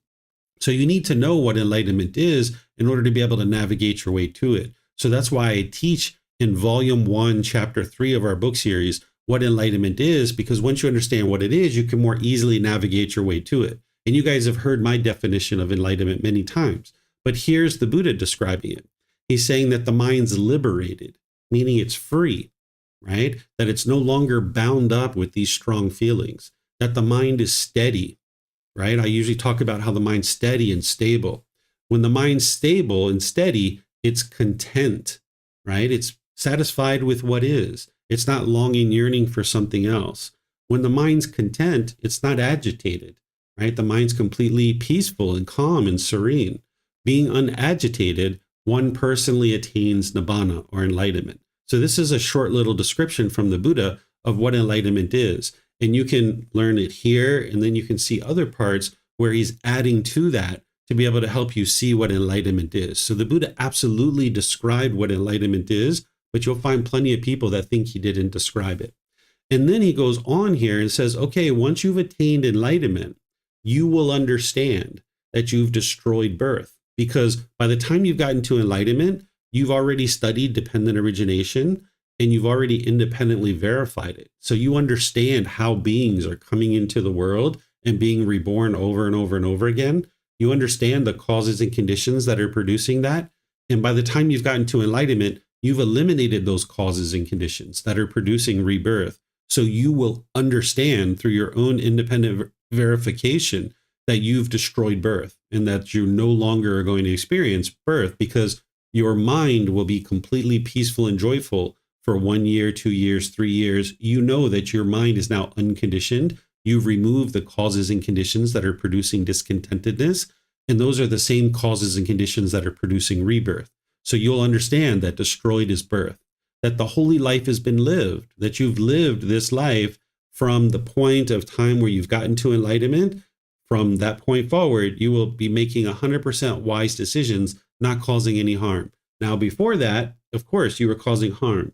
So you need to know what enlightenment is in order to be able to navigate your way to it. So that's why I teach in volume 1, chapter 3 of our book series, what enlightenment is, because once you understand what it is, you can more easily navigate your way to it. And you guys have heard my definition of enlightenment many times, but here's the Buddha describing it. He's saying that the mind's liberated, meaning it's free, right? That it's no longer bound up with these strong feelings, that the mind is steady, right? I usually talk about how the mind's steady and stable. When the mind's stable and steady, it's content, right? It's satisfied with what is. It's not longing, yearning for something else. When the mind's content, it's not agitated, right? The mind's completely peaceful and calm and serene. Being unagitated, one personally attains nibbana or enlightenment. So this is a short little description from the Buddha of what enlightenment is. And you can learn it here, and then you can see other parts where he's adding to that to be able to help you see what enlightenment is. So the Buddha absolutely described what enlightenment is, but you'll find plenty of people that think he didn't describe it. And then he goes on here and says, okay, once you've attained enlightenment, you will understand that you've destroyed birth. Because by the time you've gotten to enlightenment, you've already studied dependent origination and you've already independently verified it. So you understand how beings are coming into the world and being reborn over and over and over again. You understand the causes and conditions that are producing that. And by the time you've gotten to enlightenment, you've eliminated those causes and conditions that are producing rebirth. So you will understand through your own independent verification that you've destroyed birth and that you no longer are going to experience birth, because your mind will be completely peaceful and joyful for 1 year, 2 years, 3 years. You know that your mind is now unconditioned. You've removed the causes and conditions that are producing discontentedness. And those are the same causes and conditions that are producing rebirth. So you'll understand that destroyed is birth, that the holy life has been lived, that you've lived this life from the point of time where you've gotten to enlightenment. From that point forward, you will be making 100% wise decisions, not causing any harm. Now, before that, of course, you were causing harm.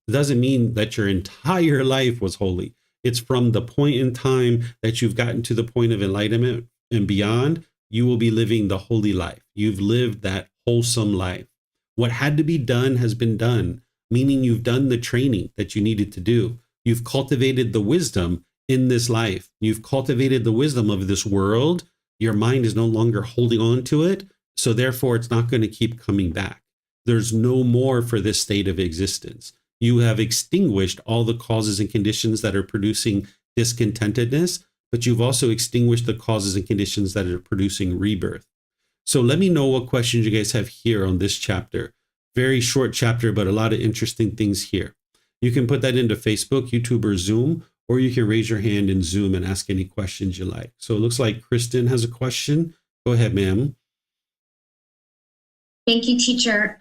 It doesn't mean that your entire life was holy. It's from the point in time that you've gotten to the point of enlightenment and beyond, you will be living the holy life. You've lived that wholesome life. What had to be done has been done, meaning you've done the training that you needed to do. You've cultivated the wisdom in this life. You've cultivated the wisdom of this world. Your mind is no longer holding on to it. So therefore, it's not going to keep coming back. There's no more for this state of existence. You have extinguished all the causes and conditions that are producing discontentedness, but you've also extinguished the causes and conditions that are producing rebirth. So let me know what questions you guys have here on this chapter. Very short chapter, but a lot of interesting things here. You can put that into Facebook, YouTube, or Zoom, or you can raise your hand in Zoom and ask any questions you like. So it looks like Kristen has a question. Go ahead, ma'am. Thank you, teacher.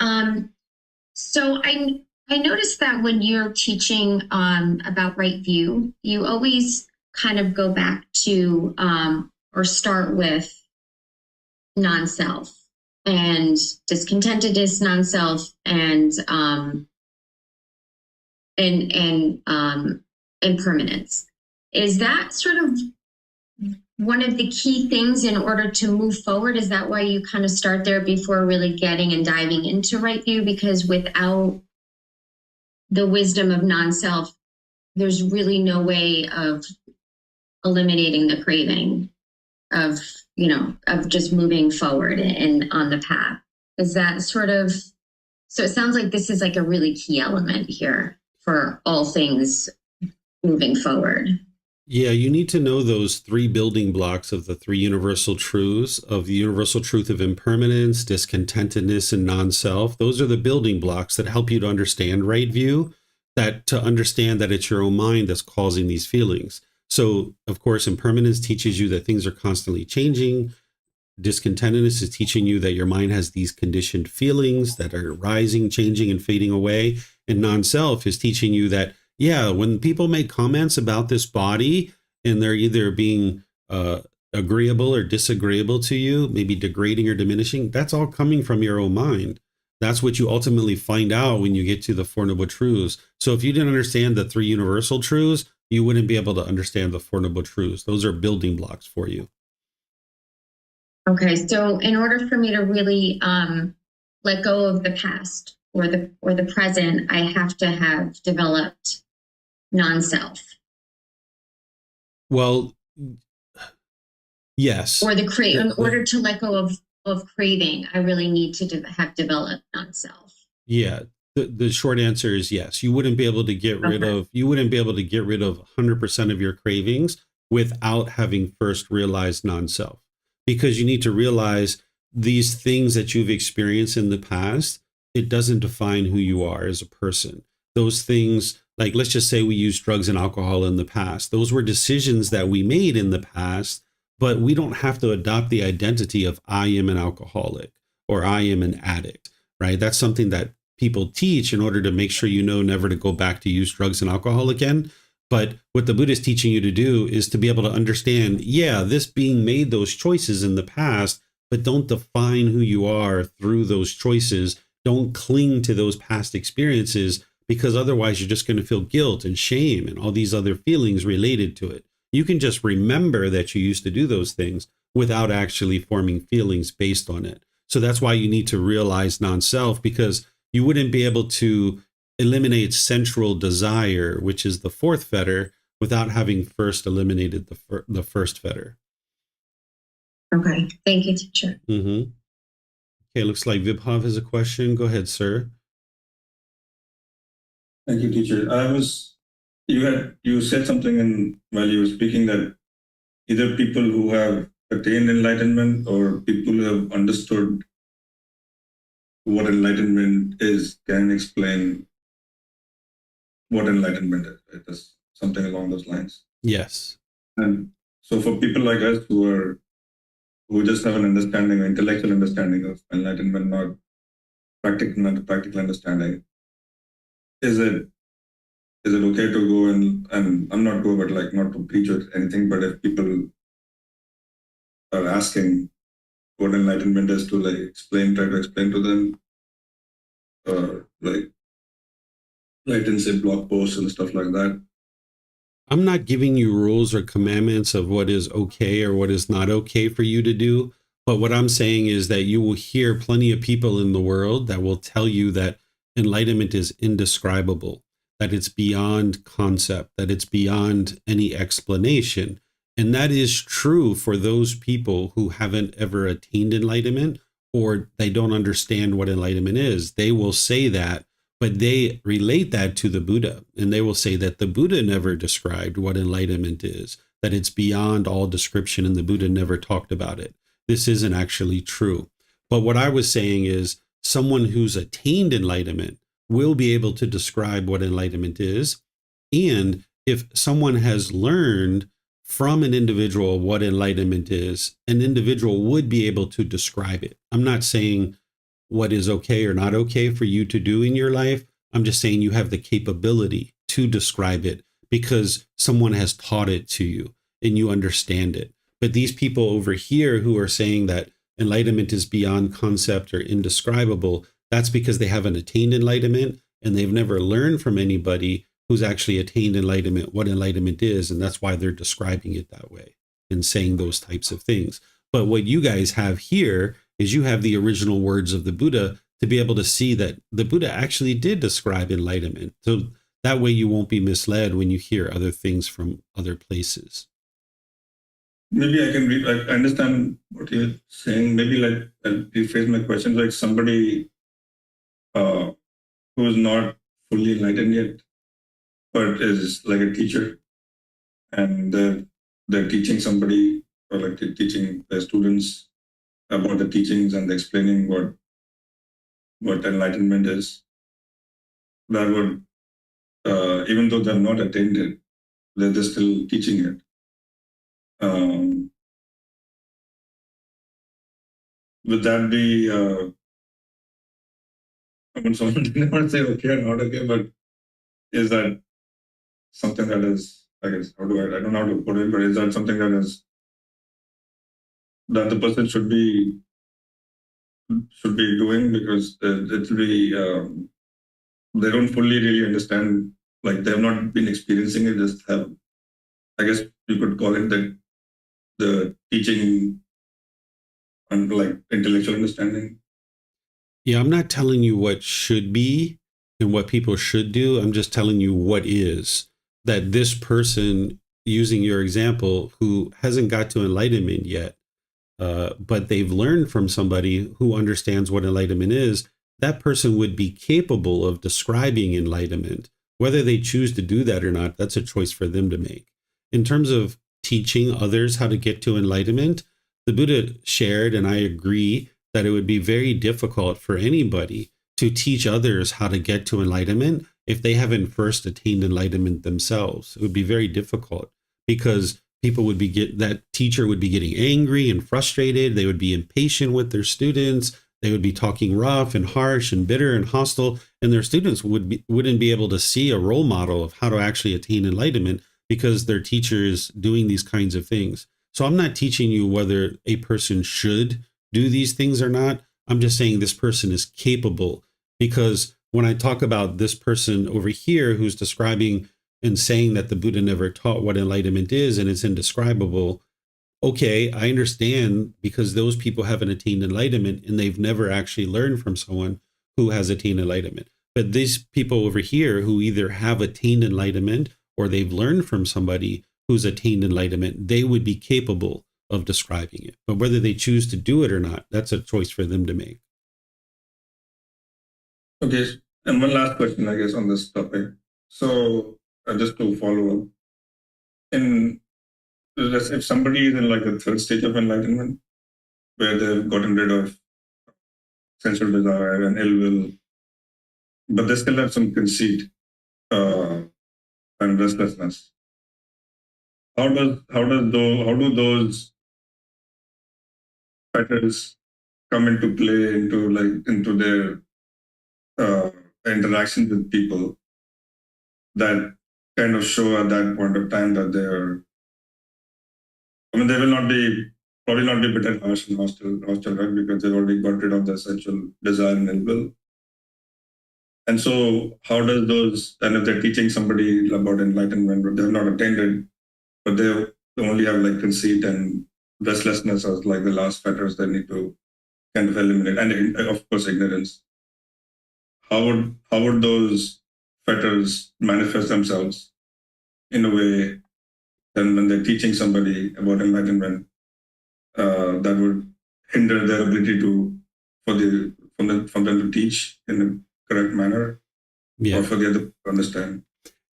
So I noticed that when you're teaching about right view, you always kind of go back to or start with non-self and discontentedness, non-self, and impermanence. Is that sort of one of the key things in order to move forward? Is that why you kind of start there before really getting and diving into right view? Because without the wisdom of non-self, there's really no way of eliminating the craving of, of just moving forward and on the path. Is that sort of, so it sounds like this is like a really key element here for all things moving forward. Yeah, you need to know those three building blocks of the three universal truths, of the universal truth of impermanence, discontentedness, and non-self. Those are the building blocks that help you to understand right view, that to understand that it's your own mind that's causing these feelings. So, of course, impermanence teaches you that things are constantly changing. Discontentedness is teaching you that your mind has these conditioned feelings that are rising, changing, and fading away. And non-self is teaching you that, yeah, when people make comments about this body and they're either being agreeable or disagreeable to you, maybe degrading or diminishing, that's all coming from your own mind. That's what you ultimately find out when you get to the Four Noble Truths. So if you didn't understand the three universal truths, you wouldn't be able to understand the Four Noble Truths. Those are building blocks for you. Okay, so in order for me to really let go of the past or the present, I have to have developed non-self. Well, yes. Or in order to let go of craving, I really need to have developed non-self. Yeah. The short answer is yes. You wouldn't be able to get rid of 100% of your cravings without having first realized non-self. Because you need to realize these things that you've experienced in the past, it doesn't define who you are as a person. Those things, like let's just say we used drugs and alcohol in the past. Those were decisions that we made in the past, but we don't have to adopt the identity of I am an alcoholic or I am an addict, right? That's something that people teach in order to make sure you know never to go back to use drugs and alcohol again. But what the Buddha is teaching you to do is to be able to understand, yeah, this being made those choices in the past, but don't define who you are through those choices. Don't cling to those past experiences, because otherwise you're just going to feel guilt and shame and all these other feelings related to it. You can just remember that you used to do those things without actually forming feelings based on it. So that's why you need to realize non-self, because you wouldn't be able to eliminate sensual desire, which is the fourth fetter, without having first eliminated the first fetter. Okay, thank you, teacher. Mm-hmm. Okay, looks like Vibhav has a question. Go ahead, sir. Thank you, teacher. You said something while you were speaking that either people who have attained enlightenment or people who have understood what enlightenment is can explain what enlightenment is. It is something along those lines. Yes. And so for people like us who just have an understanding, intellectual understanding of enlightenment, not practical understanding, is it okay to go and I'm not go, but like not to preach or anything, but if people are asking what enlightenment is, to like try to explain to them, or like write in say blog posts and stuff like that. I'm not giving you rules or commandments of what is okay or what is not okay for you to do. But what I'm saying is that you will hear plenty of people in the world that will tell you that enlightenment is indescribable, that it's beyond concept, that it's beyond any explanation. And that is true for those people who haven't ever attained enlightenment, or they don't understand what enlightenment is. They will say that, but they relate that to the Buddha, and they will say that the Buddha never described what enlightenment is, that it's beyond all description, and the Buddha never talked about it. This isn't actually true. But what I was saying is someone who's attained enlightenment will be able to describe what enlightenment is. And if someone has learned from an individual what enlightenment is, an individual would be able to describe it. I'm not saying what is okay or not okay for you to do in your life. I'm just saying you have the capability to describe it because someone has taught it to you and you understand it. But these people over here who are saying that enlightenment is beyond concept or indescribable, that's because they haven't attained enlightenment and they've never learned from anybody who's actually attained enlightenment what enlightenment is. And that's why they're describing it that way and saying those types of things. But what you guys have here is you have the original words of the Buddha to be able to see that the Buddha actually did describe enlightenment. So that way you won't be misled when you hear other things from other places. Maybe I can read, like, I understand what you're saying. Maybe like I'll rephrase my question, like somebody who is not fully enlightened yet, but is like a teacher, and they're teaching somebody, or like they're teaching their students about the teachings and explaining what enlightenment is. That would, even though they're not attained it, they're still teaching it. Would that be, I mean, someone didn't want to say okay or not okay, but is that something that is, I guess, I don't know how to put it, but is that something that is, that the person should be doing, because it will be, they don't fully really understand, like they have not been experiencing it, just have, I guess you could call it the teaching and like intellectual understanding. Yeah, I'm not telling you what should be and what people should do. I'm just telling you what is. That this person, using your example, who hasn't got to enlightenment yet, but they've learned from somebody who understands what enlightenment is, that person would be capable of describing enlightenment. Whether they choose to do that or not, that's a choice for them to make. In terms of teaching others how to get to enlightenment, the Buddha shared, and I agree, that it would be very difficult for anybody to teach others how to get to enlightenment if they haven't first attained enlightenment themselves. It would be very difficult because people would that teacher would be getting angry and frustrated. They would be impatient with their students. They would be talking rough and harsh and bitter and hostile, and their students wouldn't be able to see a role model of how to actually attain enlightenment because their teacher is doing these kinds of things. So I'm not teaching you whether a person should do these things or not. I'm just saying this person is capable, because when I talk about this person over here who's describing and saying that the Buddha never taught what enlightenment is and it's indescribable, okay, I understand, because those people haven't attained enlightenment and they've never actually learned from someone who has attained enlightenment. But these people over here who either have attained enlightenment or they've learned from somebody who's attained enlightenment, they would be capable of describing it. But whether they choose to do it or not, that's a choice for them to make. Okay, and one last question, I guess, on this topic. So just to follow up, if somebody is in like the third stage of enlightenment, where they've gotten rid of sensual desire and ill will, but they still have some conceit and restlessness, how do those fetters come into play into their interaction with people that kind of show at that point of time that they will probably not be bitter, harsh, and hostile, right? Because they've already got rid of the sensual desire and ill will. And so how does those, and if they're teaching somebody about enlightenment, but they've not attained it, but they only have like conceit and restlessness as like the last fetters they need to kind of eliminate, and of course ignorance. How would those fetters manifest themselves in a way then when they're teaching somebody about enlightenment that would hinder their ability for them to teach in a correct manner, or for the other to understand?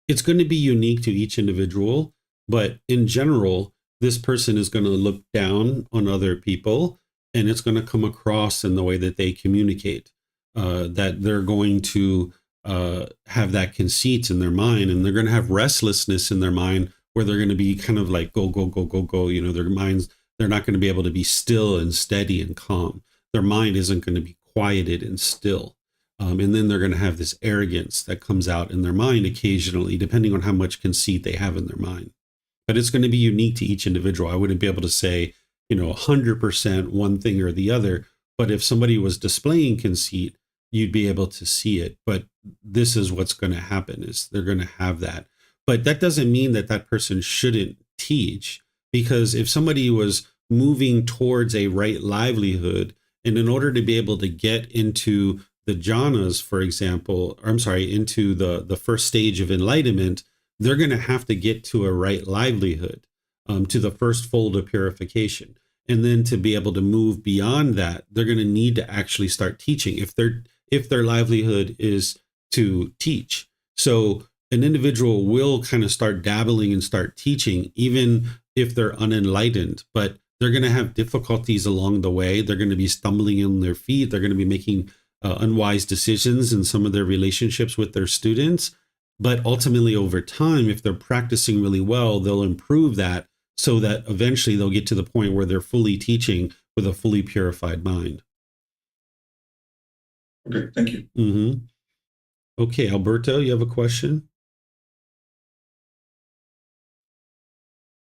It's going to be unique to each individual, but in general, this person is going to look down on other people, and it's going to come across in the way that they communicate, that they're going to have that conceit in their mind, and they're going to have restlessness in their mind, where they're going to be kind of like go, go, go, go, go. Their minds, they're not going to be able to be still and steady and calm. Their mind isn't going to be quieted and still. And then they're going to have this arrogance that comes out in their mind occasionally, depending on how much conceit they have in their mind. But it's going to be unique to each individual. I wouldn't be able to say, 100% one thing or the other. But if somebody was displaying conceit, you'd be able to see it. But this is what's going to happen, is they're going to have that. But that doesn't mean that that person shouldn't teach, because if somebody was moving towards a right livelihood, and in order to be able to get into the jhanas, for example, into the first stage of enlightenment, they're going to have to get to a right livelihood, to the first fold of purification. And then to be able to move beyond that, they're going to need to actually start teaching if their livelihood is to teach. So an individual will kind of start dabbling and start teaching, even if they're unenlightened, but they're going to have difficulties along the way. They're going to be stumbling on their feet. They're going to be making unwise decisions in some of their relationships with their students. But ultimately, over time, if they're practicing really well, they'll improve that, so that eventually they'll get to the point where they're fully teaching with a fully purified mind. Okay, thank you. Mm-hmm. Okay, Alberto, you have a question?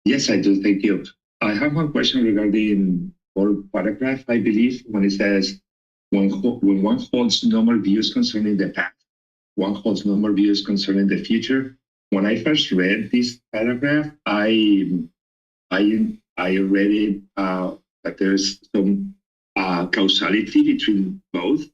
Yes, I do. Thank you. I have one question regarding or paragraph, I believe, when it says, when one holds no more views concerning the past, one holds no more views concerning the future. When I first read this paragraph, I read it that there's some causality between both,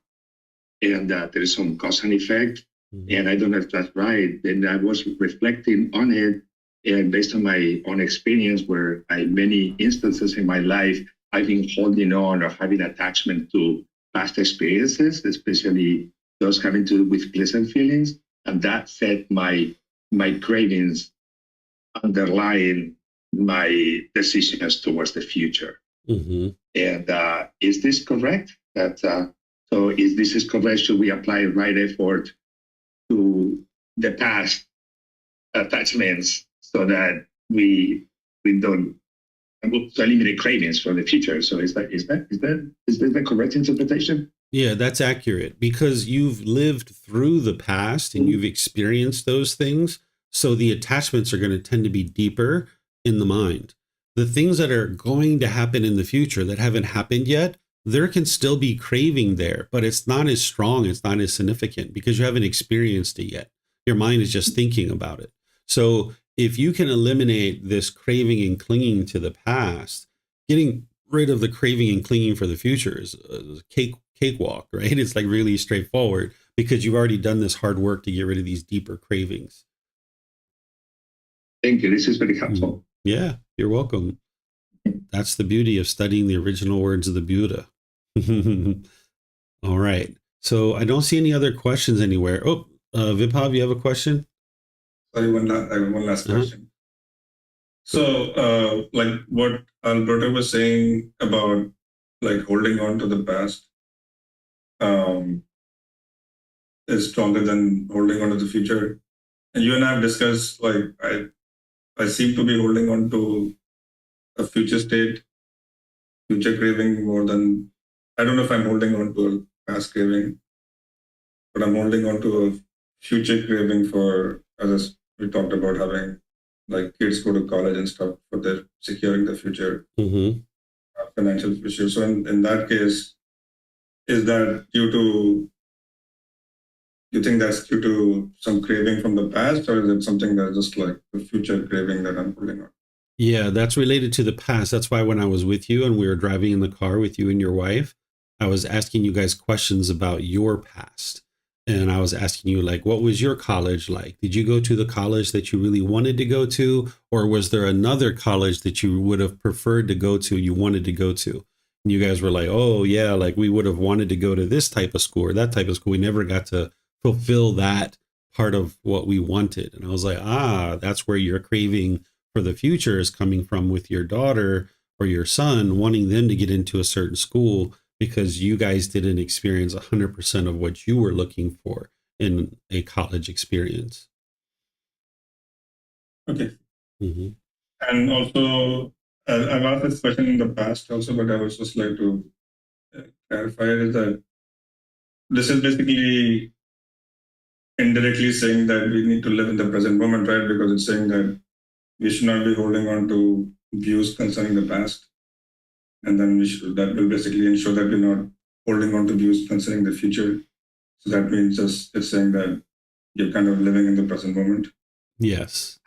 and that there is some cause and effect. Mm-hmm. And I don't know if that's right. Then I was reflecting on it, and based on my own experience, where many instances in my life, I've been holding on or having attachment to past experiences, especially those having to do with pleasant feelings, and that set my cravings underlying my decisions towards the future. Mm-hmm. And is this correct? So if this is correct, should we apply right effort to the past attachments so that we don't eliminate cravings for the future? So is that the correct interpretation? Yeah, that's accurate, because you've lived through the past and you've experienced those things. So the attachments are going to tend to be deeper in the mind. The things that are going to happen in the future that haven't happened yet, there can still be craving there, but it's not as strong, it's not as significant, because you haven't experienced it yet. Your mind is just thinking about it. So if you can eliminate this craving and clinging to the past, getting rid of the craving and clinging for the future is a cakewalk, right? It's like really straightforward, because you've already done this hard work to get rid of these deeper cravings. Thank you. This is very helpful. Yeah, you're welcome. That's the beauty of studying the original words of the Buddha. All right. So I don't see any other questions anywhere. Oh, Vibhav, you have a question? Sorry, I have one last question. So, like what Alberto was saying about like holding on to the past is stronger than holding on to the future. And you and I have discussed, like, I seem to be holding on to a future state, future craving more than, I don't know if I'm holding on to a past craving, but I'm holding on to a future craving for, as we talked about, having like kids go to college and stuff for their securing the future, financial future. So in that case, is that due to, you think that's due to some craving from the past, or is it something that's just like the future craving that I'm holding on? Yeah, that's related to the past. That's why when I was with you and we were driving in the car with you and your wife, I was asking you guys questions about your past. And I was asking you, like, what was your college like? Did you go to the college that you really wanted to go to? Or was there another college that you would have preferred to go to, you wanted to go to? And you guys were like, oh, yeah, like we would have wanted to go to this type of school or that type of school. We never got to fulfill that part of what we wanted. And I was like, that's where your craving for the future is coming from with your daughter or your son, wanting them to get into a certain school, because you guys didn't experience 100% of what you were looking for in a college experience. Okay. Mm-hmm. And also, I've asked this question in the past also, but I would just like to clarify it, is that this is basically indirectly saying that we need to live in the present moment, right? Because it's saying that we should not be holding on to views concerning the past. And then that will basically ensure that we're not holding on to views concerning the future. So that means it's saying that you're kind of living in the present moment. Yes.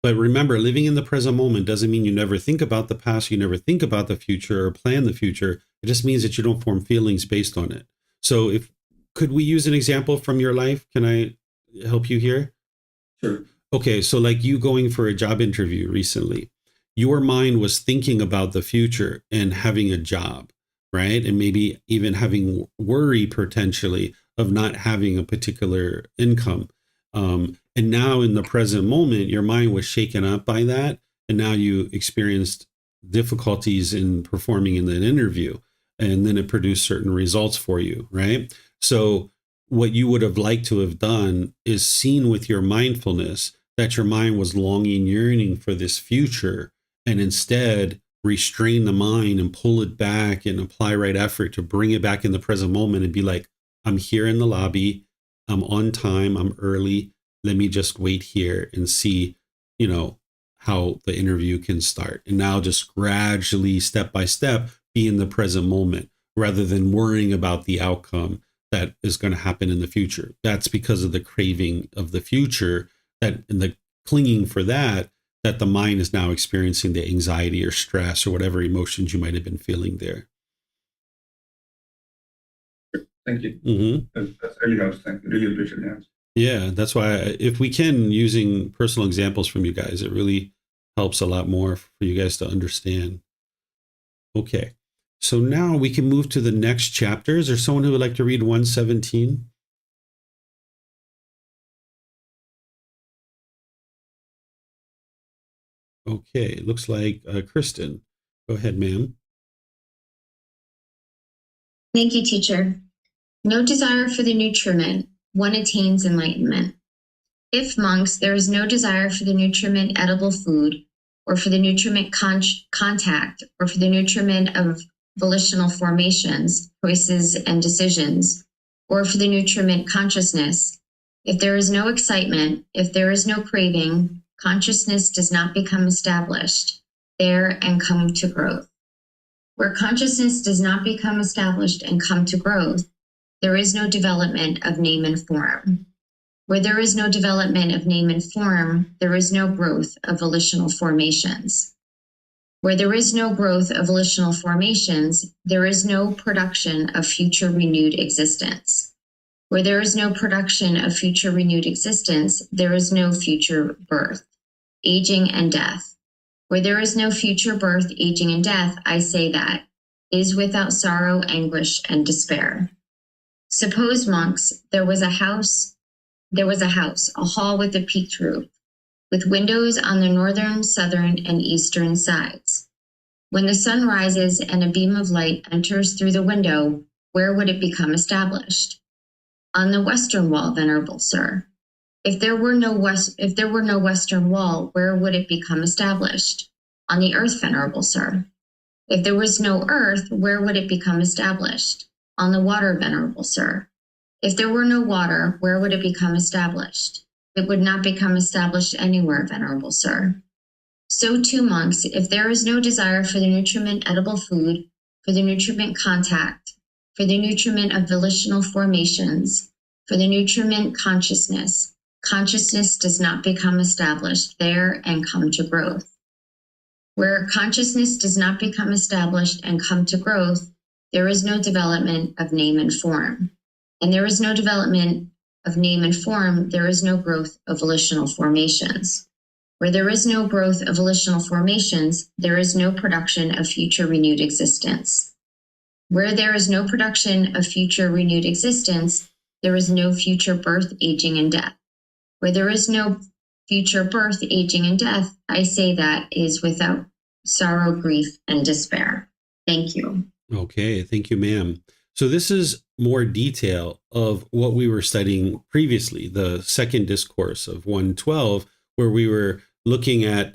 But remember, living in the present moment doesn't mean you never think about the past, you never think about the future or plan the future. It just means that you don't form feelings based on it. So could we use an example from your life? Can I help you here? Sure. Okay, so like you going for a job interview recently, your mind was thinking about the future and having a job, right? And maybe even having worry potentially of not having a particular income. And now in the present moment, your mind was shaken up by that. And now you experienced difficulties in performing in that interview. And then it produced certain results for you, right? So what you would have liked to have done is seen with your mindfulness that your mind was longing, yearning for this future, and instead restrain the mind and pull it back and apply right effort to bring it back in the present moment and be like, I'm here in the lobby, I'm on time, I'm early, let me just wait here and see, how the interview can start. And now just gradually, step by step, be in the present moment rather than worrying about the outcome that is going to happen in the future. That's because of the craving of the future, that and the clinging for that the mind is now experiencing the anxiety or stress or whatever emotions you might have been feeling there. Thank you. Mm-hmm. That's really helps. Thank you. Really appreciate the answer. Yeah, that's why if we can, using personal examples from you guys, it really helps a lot more for you guys to understand. Okay, so now we can move to the next chapter. Is there someone who would like to read 117? Okay, looks like Kristen. Go ahead, ma'am. Thank you, teacher. No desire for the nutriment, one attains enlightenment. If, monks, there is no desire for the nutriment edible food, or for the nutriment contact, or for the nutriment of volitional formations, choices, and decisions, or for the nutriment consciousness, if there is no excitement, if there is no craving, consciousness does not become established there and come to growth. Where consciousness does not become established and come to growth, there is no development of name and form. Where there is no development of name and form, there is no growth of volitional formations. Where there is no growth of volitional formations, there is no production of future renewed existence. Where there is no production of future renewed existence, there is no future birth, aging, and death. Where there is no future birth, aging, and death, I say that, is without sorrow, anguish, and despair. Suppose, monks, there was a house, a hall with a peaked roof, with windows on the northern, southern, and eastern sides. When the sun rises and a beam of light enters through the window, where would it become established? On the western wall, venerable sir. If there were no western wall, where would it become established? On the earth, venerable sir. If there was no earth, where would it become established? On the water, venerable sir. If there were no water, where would it become established? It would not become established anywhere, venerable sir. So too, monks, if there is no desire for the nutriment edible food, for the nutriment contact, for the nutriment of volitional formations, for the nutriment consciousness, consciousness does not become established there and come to growth. Where consciousness does not become established and come to growth, there is no development of name and form. And there is no development of name and form, there is no growth of volitional formations. Where there is no growth of volitional formations, there is no production of future renewed existence. Where there is no production of future renewed existence, there is no future birth, aging, and death. Where there is no future birth, aging, and death, I say that is without sorrow, grief, and despair. Thank you. Okay, thank you, ma'am. So this is more detail of what we were studying previously, the second discourse of 112, where we were looking at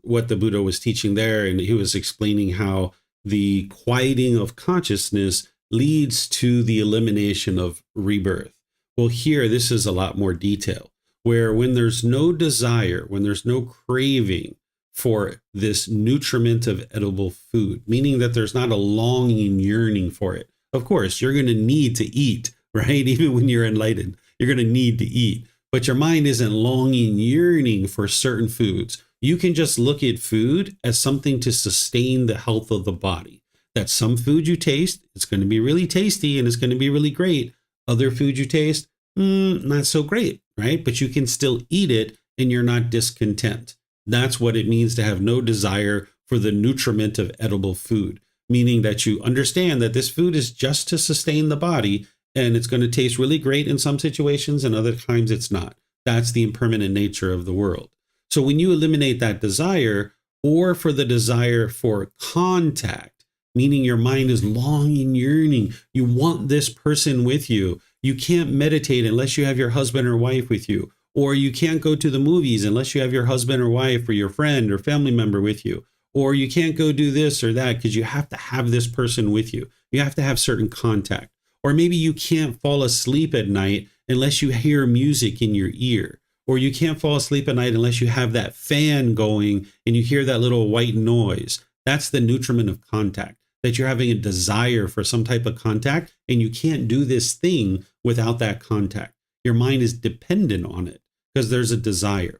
what the Buddha was teaching there, and he was explaining how the quieting of consciousness leads to the elimination of rebirth. Well, here, this is a lot more detail, where when there's no desire, when there's no craving for this nutriment of edible food, meaning that there's not a longing, yearning for it. Of course, you're going to need to eat, right? Even when you're enlightened, you're going to need to eat. But your mind isn't longing, yearning for certain foods. You can just look at food as something to sustain the health of the body. That some food you taste, it's going to be really tasty and it's going to be really great. Other food you taste, not so great, right? But you can still eat it and you're not discontent. That's what it means to have no desire for the nutriment of edible food, meaning that you understand that this food is just to sustain the body and it's going to taste really great in some situations and other times it's not. That's the impermanent nature of the world. So when you eliminate that desire, or for the desire for contact, meaning your mind is longing, yearning, you want this person with you. You can't meditate unless you have your husband or wife with you, or you can't go to the movies unless you have your husband or wife or your friend or family member with you, or you can't go do this or that because you have to have this person with you. You have to have certain contact. Or maybe you can't fall asleep at night unless you hear music in your ear. Or you can't fall asleep at night unless you have that fan going and you hear that little white noise. That's the nutriment of contact, that you're having a desire for some type of contact and you can't do this thing without that contact. Your mind is dependent on it because there's a desire.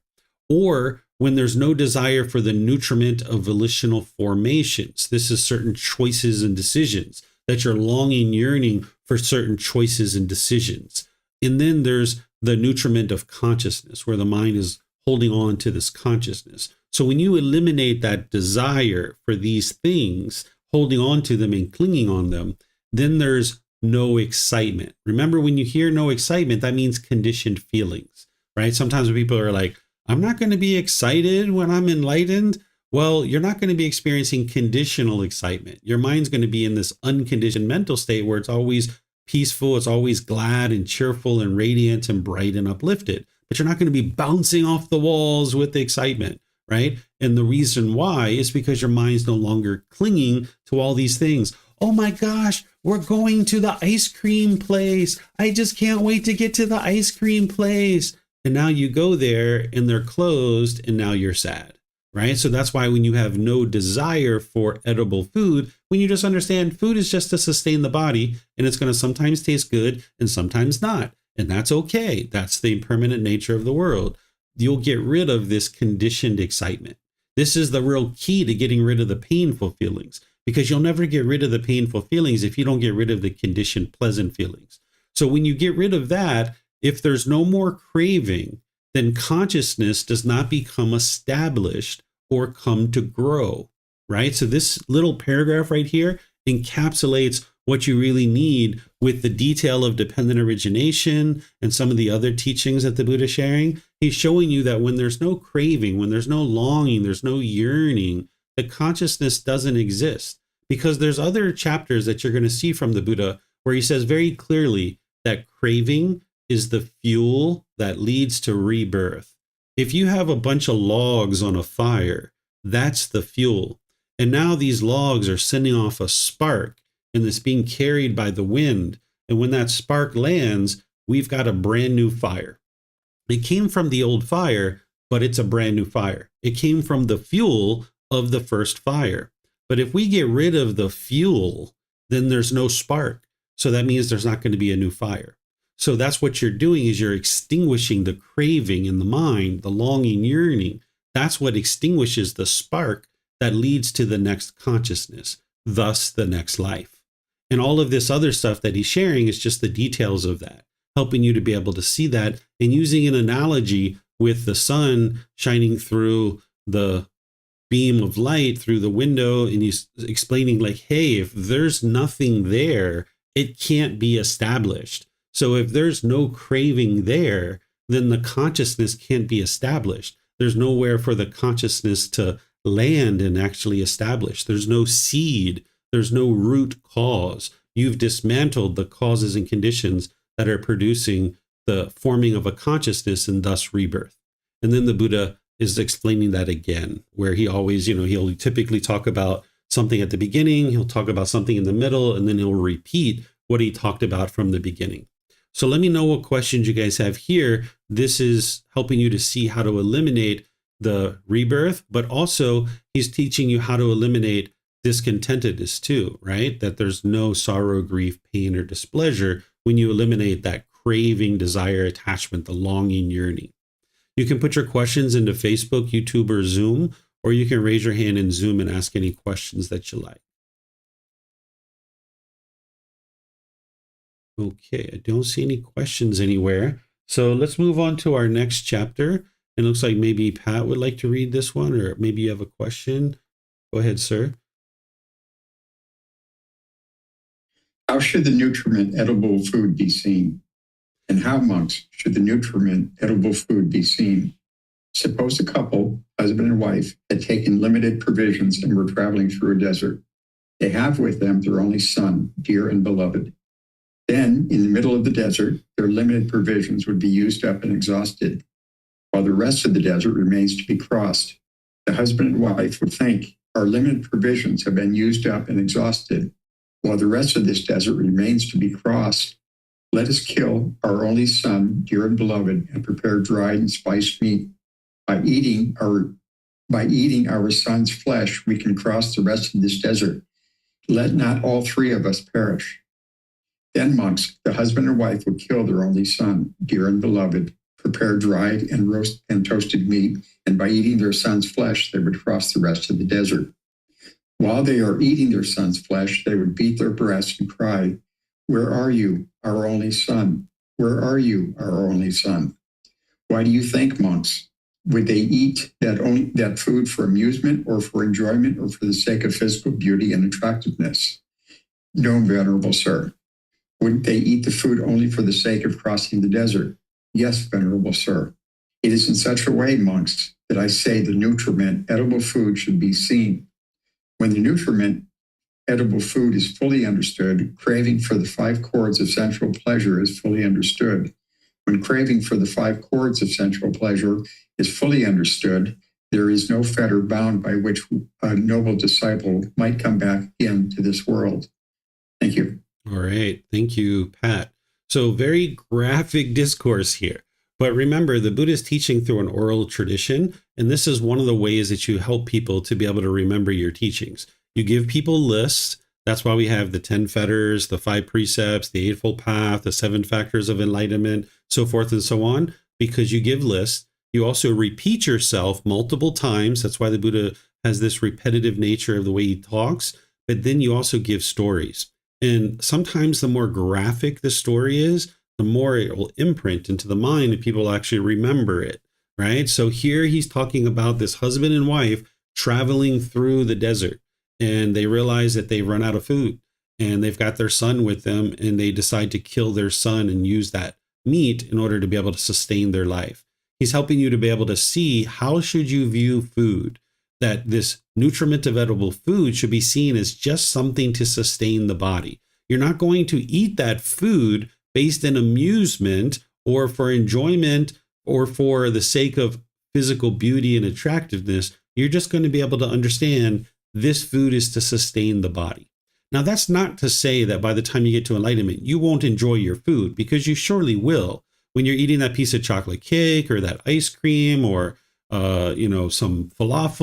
Or when there's no desire for the nutriment of volitional formations, this is certain choices and decisions, that you're longing, yearning for certain choices and decisions. And then there's the nutriment of consciousness, where the mind is holding on to this consciousness. So when you eliminate that desire for these things, holding on to them and clinging on them, then there's no excitement. Remember, when you hear no excitement, that means conditioned feelings, right? Sometimes when people are like, I'm not going to be excited when I'm enlightened. Well, you're not going to be experiencing conditional excitement. Your mind's going to be in this unconditioned mental state where it's always peaceful, it's always glad and cheerful and radiant and bright and uplifted. But you're not going to be bouncing off the walls with the excitement, right? And the reason why is because your mind's no longer clinging to all these things. Oh my gosh, we're going to the ice cream place. I just can't wait to get to the ice cream place. And now you go there and they're closed and now you're sad. Right? So that's why when you have no desire for edible food, when you just understand food is just to sustain the body and it's going to sometimes taste good and sometimes not. And that's okay. That's the impermanent nature of the world. You'll get rid of this conditioned excitement. This is the real key to getting rid of the painful feelings, because you'll never get rid of the painful feelings if you don't get rid of the conditioned pleasant feelings. So when you get rid of that, if there's no more craving, then consciousness does not become established or come to grow, right? So this little paragraph right here encapsulates what you really need with the detail of dependent origination and some of the other teachings that the Buddha is sharing. He's showing you that when there's no craving, when there's no longing, there's no yearning, the consciousness doesn't exist. Because there's other chapters that you're going to see from the Buddha where he says very clearly that craving is the fuel that leads to rebirth. If you have a bunch of logs on a fire, that's the fuel. And now these logs are sending off a spark and it's being carried by the wind. And when that spark lands, we've got a brand new fire. It came from the old fire, but it's a brand new fire. It came from the fuel of the first fire. But if we get rid of the fuel, then there's no spark. So that means there's not going to be a new fire. So that's what you're doing, is you're extinguishing the craving in the mind, the longing, yearning. That's what extinguishes the spark that leads to the next consciousness, thus the next life. And all of this other stuff that he's sharing is just the details of that, helping you to be able to see that, and using an analogy with the sun shining through the beam of light through the window. And he's explaining like, hey, if there's nothing there, it can't be established. So if there's no craving there, then the consciousness can't be established. There's nowhere for the consciousness to land and actually establish. There's no seed. There's no root cause. You've dismantled the causes and conditions that are producing the forming of a consciousness and thus rebirth. And then the Buddha is explaining that again, where he always, he'll typically talk about something at the beginning, he'll talk about something in the middle, and then he'll repeat what he talked about from the beginning. So let me know what questions you guys have here. This is helping you to see how to eliminate the rebirth, but also he's teaching you how to eliminate discontentedness too, right? That there's no sorrow, grief, pain, or displeasure when you eliminate that craving, desire, attachment, the longing, yearning. You can put your questions into Facebook, YouTube, or Zoom, or you can raise your hand in Zoom and ask any questions that you like. Okay, I don't see any questions anywhere. So let's move on to our next chapter. It looks like maybe Pat would like to read this one, or maybe you have a question. Go ahead, sir. How should the nutriment edible food be seen? And how, monks, should the nutriment edible food be seen? Suppose a couple, husband and wife, had taken limited provisions and were traveling through a desert. They have with them their only son, dear and beloved. Then, in the middle of the desert, their limited provisions would be used up and exhausted, while the rest of the desert remains to be crossed. The husband and wife would think, our limited provisions have been used up and exhausted, while the rest of this desert remains to be crossed. Let us kill our only son, dear and beloved, and prepare dried and spiced meat. By eating our son's flesh, we can cross the rest of this desert. Let not all three of us perish. Then, monks, the husband and wife would kill their only son, dear and beloved, prepare dried and roast and toasted meat, and by eating their son's flesh, they would cross the rest of the desert. While they are eating their son's flesh, they would beat their breasts and cry, where are you, our only son? Where are you, our only son? Why do you think, monks? Would they eat that food for amusement or for enjoyment or for the sake of physical beauty and attractiveness? No, venerable sir. Wouldn't they eat the food only for the sake of crossing the desert? Yes, venerable sir. It is in such a way, monks, that I say the nutriment edible food should be seen. When the nutriment edible food is fully understood, craving for the 5 chords of sensual pleasure is fully understood. When craving for the 5 chords of sensual pleasure is fully understood, there is no fetter bound by which a noble disciple might come back again to this world. Thank you. All right. Thank you, Pat. So very graphic discourse here. But remember, the Buddha is teaching through an oral tradition, and this is one of the ways that you help people to be able to remember your teachings. You give people lists. That's why we have the 10 fetters, the 5 precepts, the Eightfold Path, the 7 factors of enlightenment, so forth and so on, because you give lists. You also repeat yourself multiple times. That's why the Buddha has this repetitive nature of the way he talks. But then you also give stories. And sometimes the more graphic the story is, the more it will imprint into the mind and people actually remember it, right? So here he's talking about this husband and wife traveling through the desert, and they realize that they run out of food, and they've got their son with them, and they decide to kill their son and use that meat in order to be able to sustain their life. He's helping you to be able to see how should you view food, that this nutriment of edible food should be seen as just something to sustain the body. You're not going to eat that food based in amusement or for enjoyment or for the sake of physical beauty and attractiveness. You're just going to be able to understand this food is to sustain the body. Now, that's not to say that by the time you get to enlightenment, you won't enjoy your food, because you surely will. When you're eating that piece of chocolate cake or that ice cream or some falafel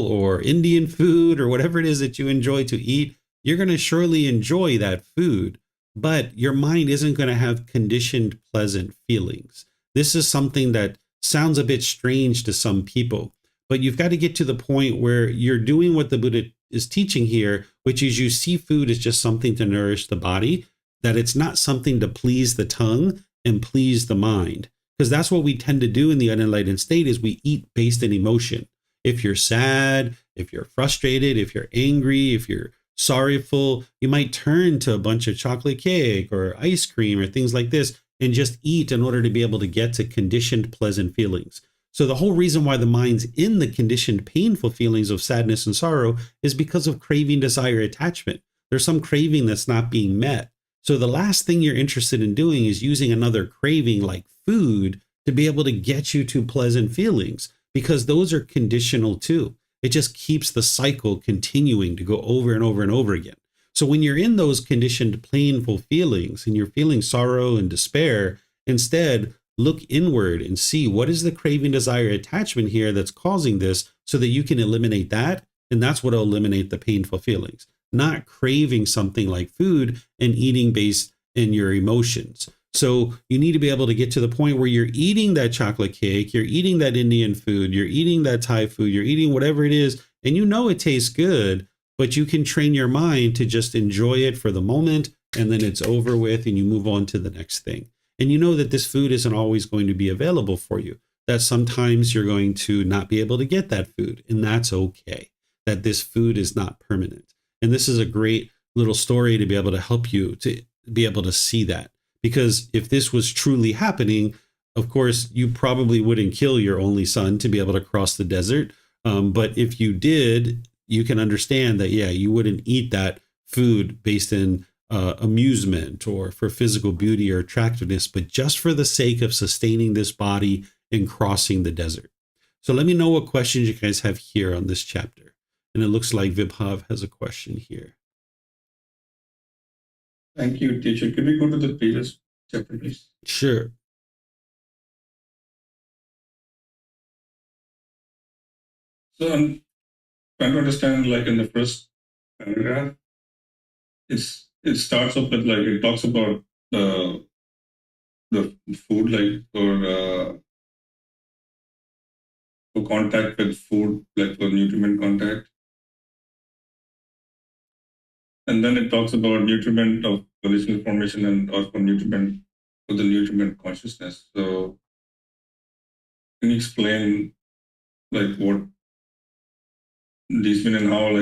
or Indian food or whatever it is that you enjoy to eat, you're going to surely enjoy that food, but your mind isn't going to have conditioned pleasant feelings. This is something that sounds a bit strange to some people, but you've got to get to the point where you're doing what the Buddha is teaching here, which is you see food as just something to nourish the body, that it's not something to please the tongue and please the mind. Because that's what we tend to do in the unenlightened state, is we eat based in emotion. If you're sad, if you're frustrated, if you're angry, if you're sorrowful, you might turn to a bunch of chocolate cake or ice cream or things like this and just eat in order to be able to get to conditioned pleasant feelings. So the whole reason why the mind's in the conditioned painful feelings of sadness and sorrow is because of craving, desire, attachment. There's some craving that's not being met. So the last thing you're interested in doing is using another craving like food to be able to get you to pleasant feelings, because those are conditional too. it just keeps the cycle continuing to go over and over and over again. So when you're in those conditioned painful feelings and you're feeling sorrow and despair, instead look inward and see what is the craving, desire, attachment here that's causing this, so that you can eliminate that. And that's what will eliminate the painful feelings, not craving something like food and eating based in your emotions. So you need to be able to get to the point where you're eating that chocolate cake, you're eating that Indian food, you're eating that Thai food, you're eating whatever it is, and you know it tastes good, but you can train your mind to just enjoy it for the moment, and then it's over with and you move on to the next thing. And you know that this food isn't always going to be available for you, that sometimes you're going to not be able to get that food, and that's okay, that this food is not permanent. And this is a great little story to be able to help you to be able to see that. Because if this was truly happening, of course, you probably wouldn't kill your only son to be able to cross the desert. But if you did, you can understand that, yeah, you wouldn't eat that food based in amusement or for physical beauty or attractiveness, but just for the sake of sustaining this body and crossing the desert. So let me know what questions you guys have here on this chapter. And it looks like Vibhav has a question here. Thank you, teacher. Could we go to the previous chapter, please? Sure. So I'm trying to understand, like in the first paragraph, it starts off with, like, it talks about the food, like for contact with food, like for nutriment contact. And then it talks about nutriment of volitional formation and or for nutriment for the nutriment consciousness. So can you explain, like, what these mean and how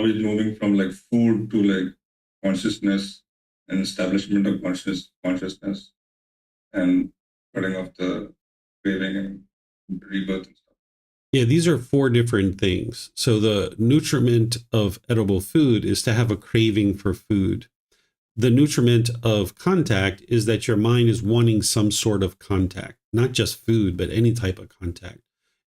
is moving from like food to like consciousness and establishment of consciousness and cutting off the craving and rebirth and stuff? Yeah, these are four different things. So the nutriment of edible food is to have a craving for food. The nutriment of contact is that your mind is wanting some sort of contact, not just food, but any type of contact.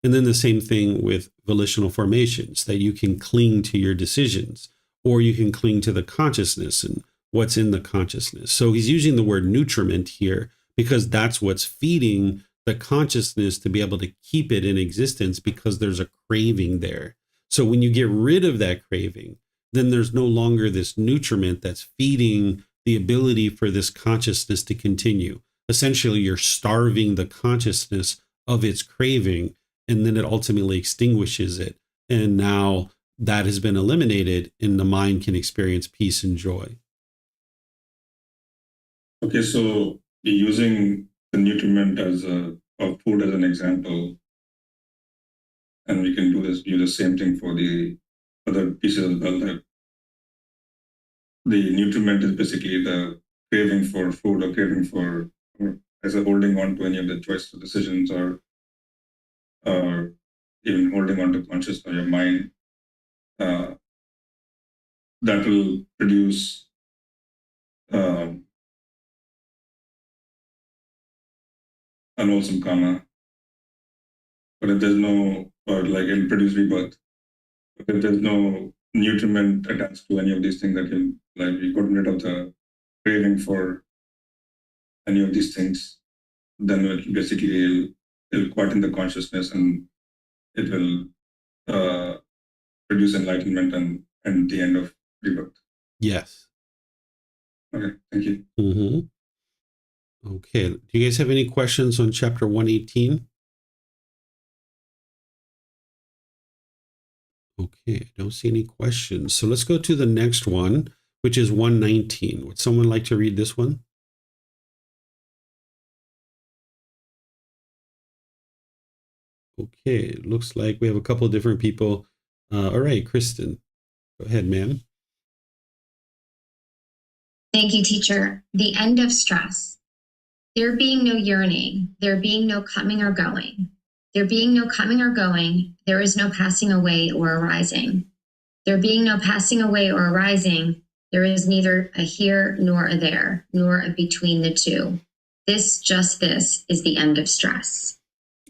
And then the same thing with volitional formations, that you can cling to your decisions, or you can cling to the consciousness and what's in the consciousness. So he's using the word nutriment here because that's what's feeding the consciousness to be able to keep it in existence, because there's a craving there. So when you get rid of that craving, then there's no longer this nutriment that's feeding the ability for this consciousness to continue. Essentially, you're starving the consciousness of its craving, and then it ultimately extinguishes it. And now that has been eliminated, and the mind can experience peace and joy. Okay, so you're using the nutriment of food as an example, and we can do the same thing for the other pieces as well. That the nutriment is basically the craving for food or craving for, or as a holding on to any of the choices or decisions, or even holding on to consciousness or your mind, that will produce unwholesome karma. But if there's no, or like it'll produce rebirth. But if there's no nutriment attached to any of these things, that can, like, we got rid of the craving for any of these things, then it basically it'll quieten the consciousness, and it will produce enlightenment and the end of rebirth. Yes. Okay, thank you. Mm-hmm. Okay. Do you guys have any questions on chapter 118? Okay, I don't see any questions. So let's go to the next one, which is 119. Would someone like to read this one? Okay, it looks like we have a couple of different people. All right, Kristen, go ahead, ma'am. Thank you, teacher. The end of stress. There being no yearning, there being no coming or going. There being no coming or going, there is no passing away or arising. There being no passing away or arising, there is neither a here nor a there, nor a between the two. This, just this, is the end of stress.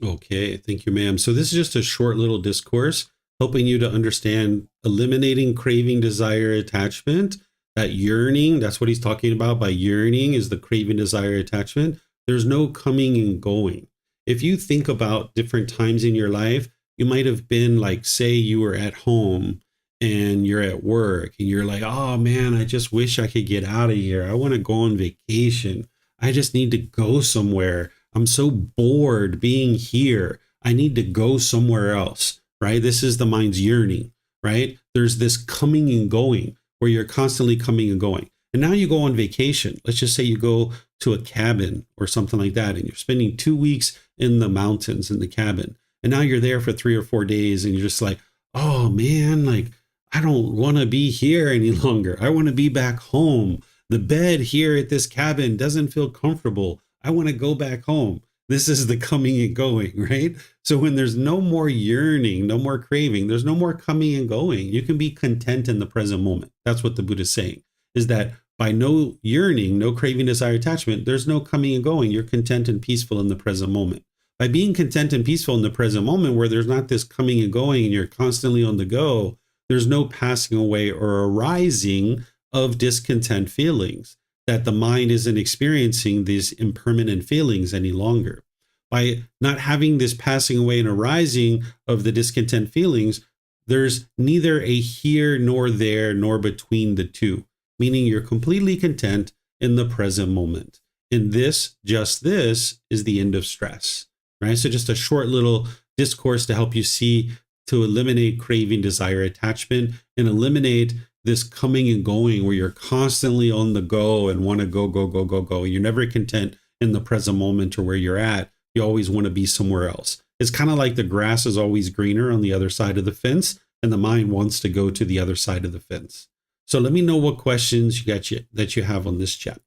Okay, thank you, ma'am. So this is just a short little discourse helping you to understand eliminating craving, desire, attachment, that yearning. That's what he's talking about by yearning is the craving, desire, attachment. There's no coming and going. If you think about different times in your life, you might have been like, say you were at home and you're at work and you're like, oh man, I just wish I could get out of here. I want to go on vacation. I just need to go somewhere. I'm so bored being here. I need to go somewhere else, right? This is the mind's yearning, right? There's this coming and going where you're constantly coming and going. And now you go on vacation. Let's just say you go to a cabin or something like that, and you're spending 2 weeks in the mountains in the cabin. And now you're there for 3 or 4 days and you're just like, oh man, like I don't want to be here any longer. I want to be back home. The bed here at this cabin doesn't feel comfortable. I want to go back home. This is the coming and going, right? So when there's no more yearning, no more craving, there's no more coming and going. You can be content in the present moment. That's what the Buddha is saying, is that by no yearning, no craving, desire, attachment, there's no coming and going. You're content and peaceful in the present moment. By being content and peaceful in the present moment, where there's not this coming and going and you're constantly on the go, there's no passing away or arising of discontent feelings, that the mind isn't experiencing these impermanent feelings any longer. By not having this passing away and arising of the discontent feelings, there's neither a here nor there nor between the two, meaning you're completely content in the present moment. And this, just this, is the end of stress, right? So just a short little discourse to help you see, to eliminate craving, desire, attachment, and eliminate this coming and going where you're constantly on the go and want to go, go, go, go, go. You're never content in the present moment or where you're at. You always want to be somewhere else. It's kind of like the grass is always greener on the other side of the fence, and the mind wants to go to the other side of the fence. So let me know what questions that you have on this chapter.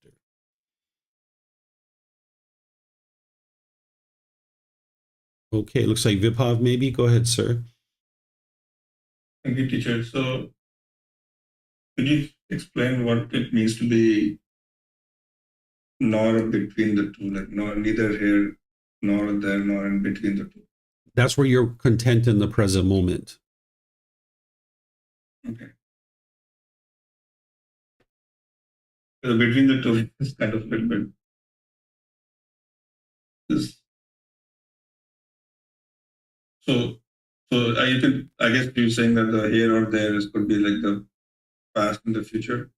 Okay, looks like Vibhav maybe. Go ahead, sir. Thank you, teacher. So could you explain what it means to be nor between the two, like neither here, nor there, nor in between the two? That's where you're content in the present moment. Okay. So between the two is kind of a little bit. So I guess you're saying that the here or there could be like the past and the future.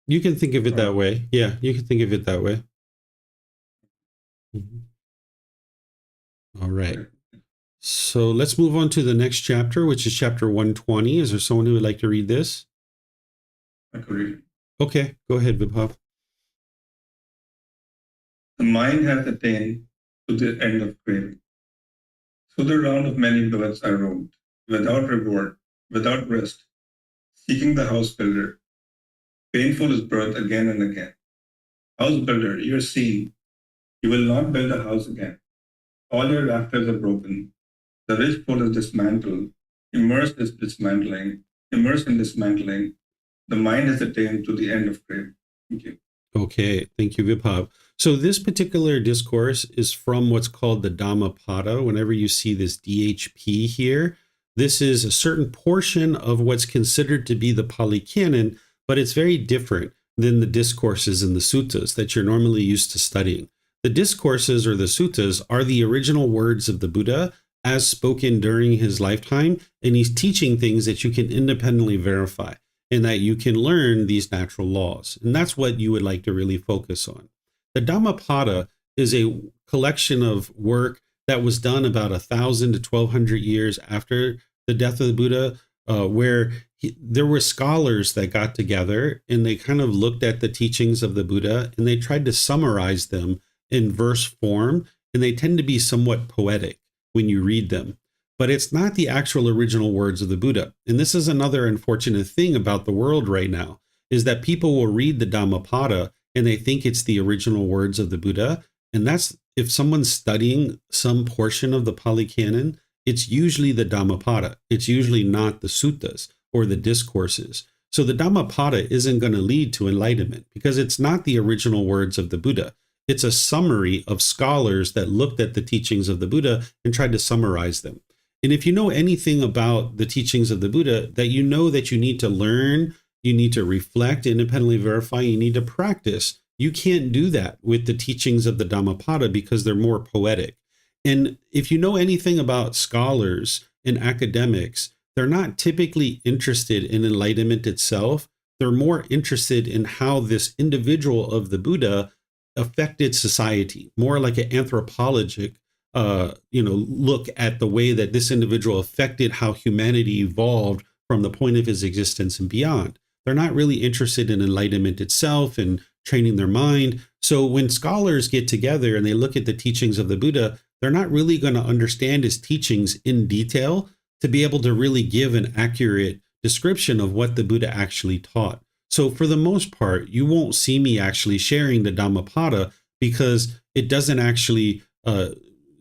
You can think of it that way. Yeah, you can think of it that way. Mm-hmm. All right. So let's move on to the next chapter, which is chapter 120. Is there someone who would like to read this? I could read it. Okay, go ahead, Vibhav. The mind has attained to the end of craving. Through the round of many births I roamed, without reward, without rest, seeking the house builder. Painful is birth again and again. House builder, you're seen. You will not build a house again. All your rafters are broken. The rich pole is dismantled. Immersed in dismantling. The mind has attained to the end of craving. Thank you. Okay, thank you, Vibhav. So this particular discourse is from what's called the Dhammapada. Whenever you see this DHP here, this is a certain portion of what's considered to be the Pali Canon, but it's very different than the discourses in the suttas that you're normally used to studying. The discourses or the suttas are the original words of the Buddha as spoken during his lifetime, and he's teaching things that you can independently verify and that you can learn these natural laws. And that's what you would like to really focus on. The Dhammapada is a collection of work that was done about 1,000 to 1,200 years after the death of the Buddha, where there were scholars that got together and they kind of looked at the teachings of the Buddha and they tried to summarize them in verse form, and they tend to be somewhat poetic when you read them. But it's not the actual original words of the Buddha. And this is another unfortunate thing about the world right now, is that people will read the Dhammapada and they think it's the original words of the Buddha. And that's, if someone's studying some portion of the Pali Canon, it's usually the Dhammapada. It's usually not the suttas or the discourses. So the Dhammapada isn't going to lead to enlightenment because it's not the original words of the Buddha. It's a summary of scholars that looked at the teachings of the Buddha and tried to summarize them. And if you know anything about the teachings of the Buddha, that you know that you need to learn, you need to reflect, independently verify, you need to practice. You can't do that with the teachings of the Dhammapada because they're more poetic. And if you know anything about scholars and academics, they're not typically interested in enlightenment itself. They're more interested in how this individual of the Buddha affected society, more like an anthropologic look at the way that this individual affected how humanity evolved from the point of his existence and beyond. They're not really interested in enlightenment itself and training their mind. So when scholars get together and they look at the teachings of the Buddha, they're not really going to understand his teachings in detail to be able to really give an accurate description of what the Buddha actually taught. So for the most part, you won't see me actually sharing the Dhammapada because it doesn't actually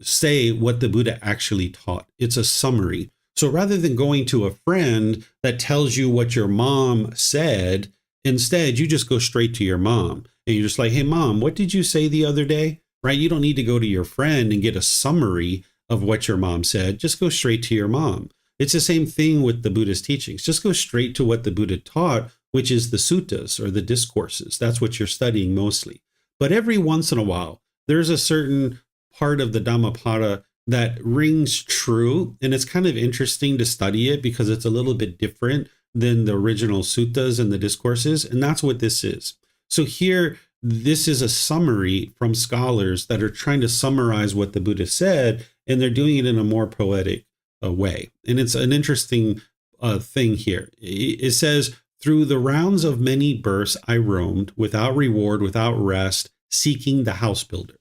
say what the Buddha actually taught. It's a summary. So rather than going to a friend that tells you what your mom said, instead, you just go straight to your mom and you're just like, hey, mom, what did you say the other day? Right? You don't need to go to your friend and get a summary of what your mom said. Just go straight to your mom. It's the same thing with the Buddha's teachings. Just go straight to what the Buddha taught, which is the suttas or the discourses. That's what you're studying mostly. But every once in a while, there's a certain part of the Dhammapada that rings true. And it's kind of interesting to study it because it's a little bit different than the original suttas and the discourses. And that's what this is. So here, this is a summary from scholars that are trying to summarize what the Buddha said, and they're doing it in a more poetic way. And it's an interesting thing here. It says, through the rounds of many births I roamed, without reward, without rest, seeking the house builder.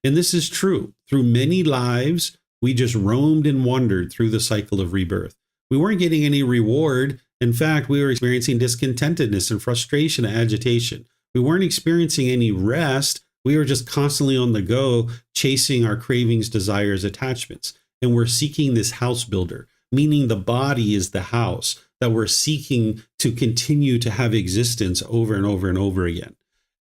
And this is true. Through many lives, we just roamed and wandered through the cycle of rebirth. We weren't getting any reward. In fact, we were experiencing discontentedness and frustration and agitation. We weren't experiencing any rest. We were just constantly on the go, chasing our cravings, desires, attachments. And we're seeking this house builder, meaning the body is the house that we're seeking to continue to have existence over and over and over again.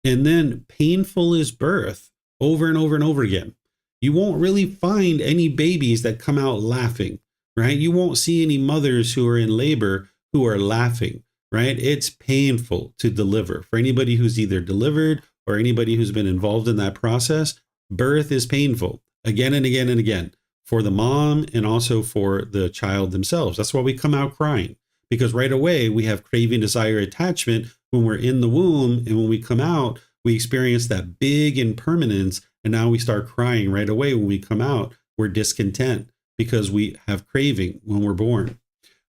And then painful is birth over and over and over again. You won't really find any babies that come out laughing, right? You won't see any mothers who are in labor who are laughing, right? It's painful to deliver. For anybody who's either delivered or anybody who's been involved in that process, birth is painful again and again and again for the mom and also for the child themselves. That's why we come out crying, because right away we have craving, desire, attachment when we're in the womb, and when we come out, we experience that big impermanence, and now we start crying right away when we come out. We're discontent because we have craving when we're born.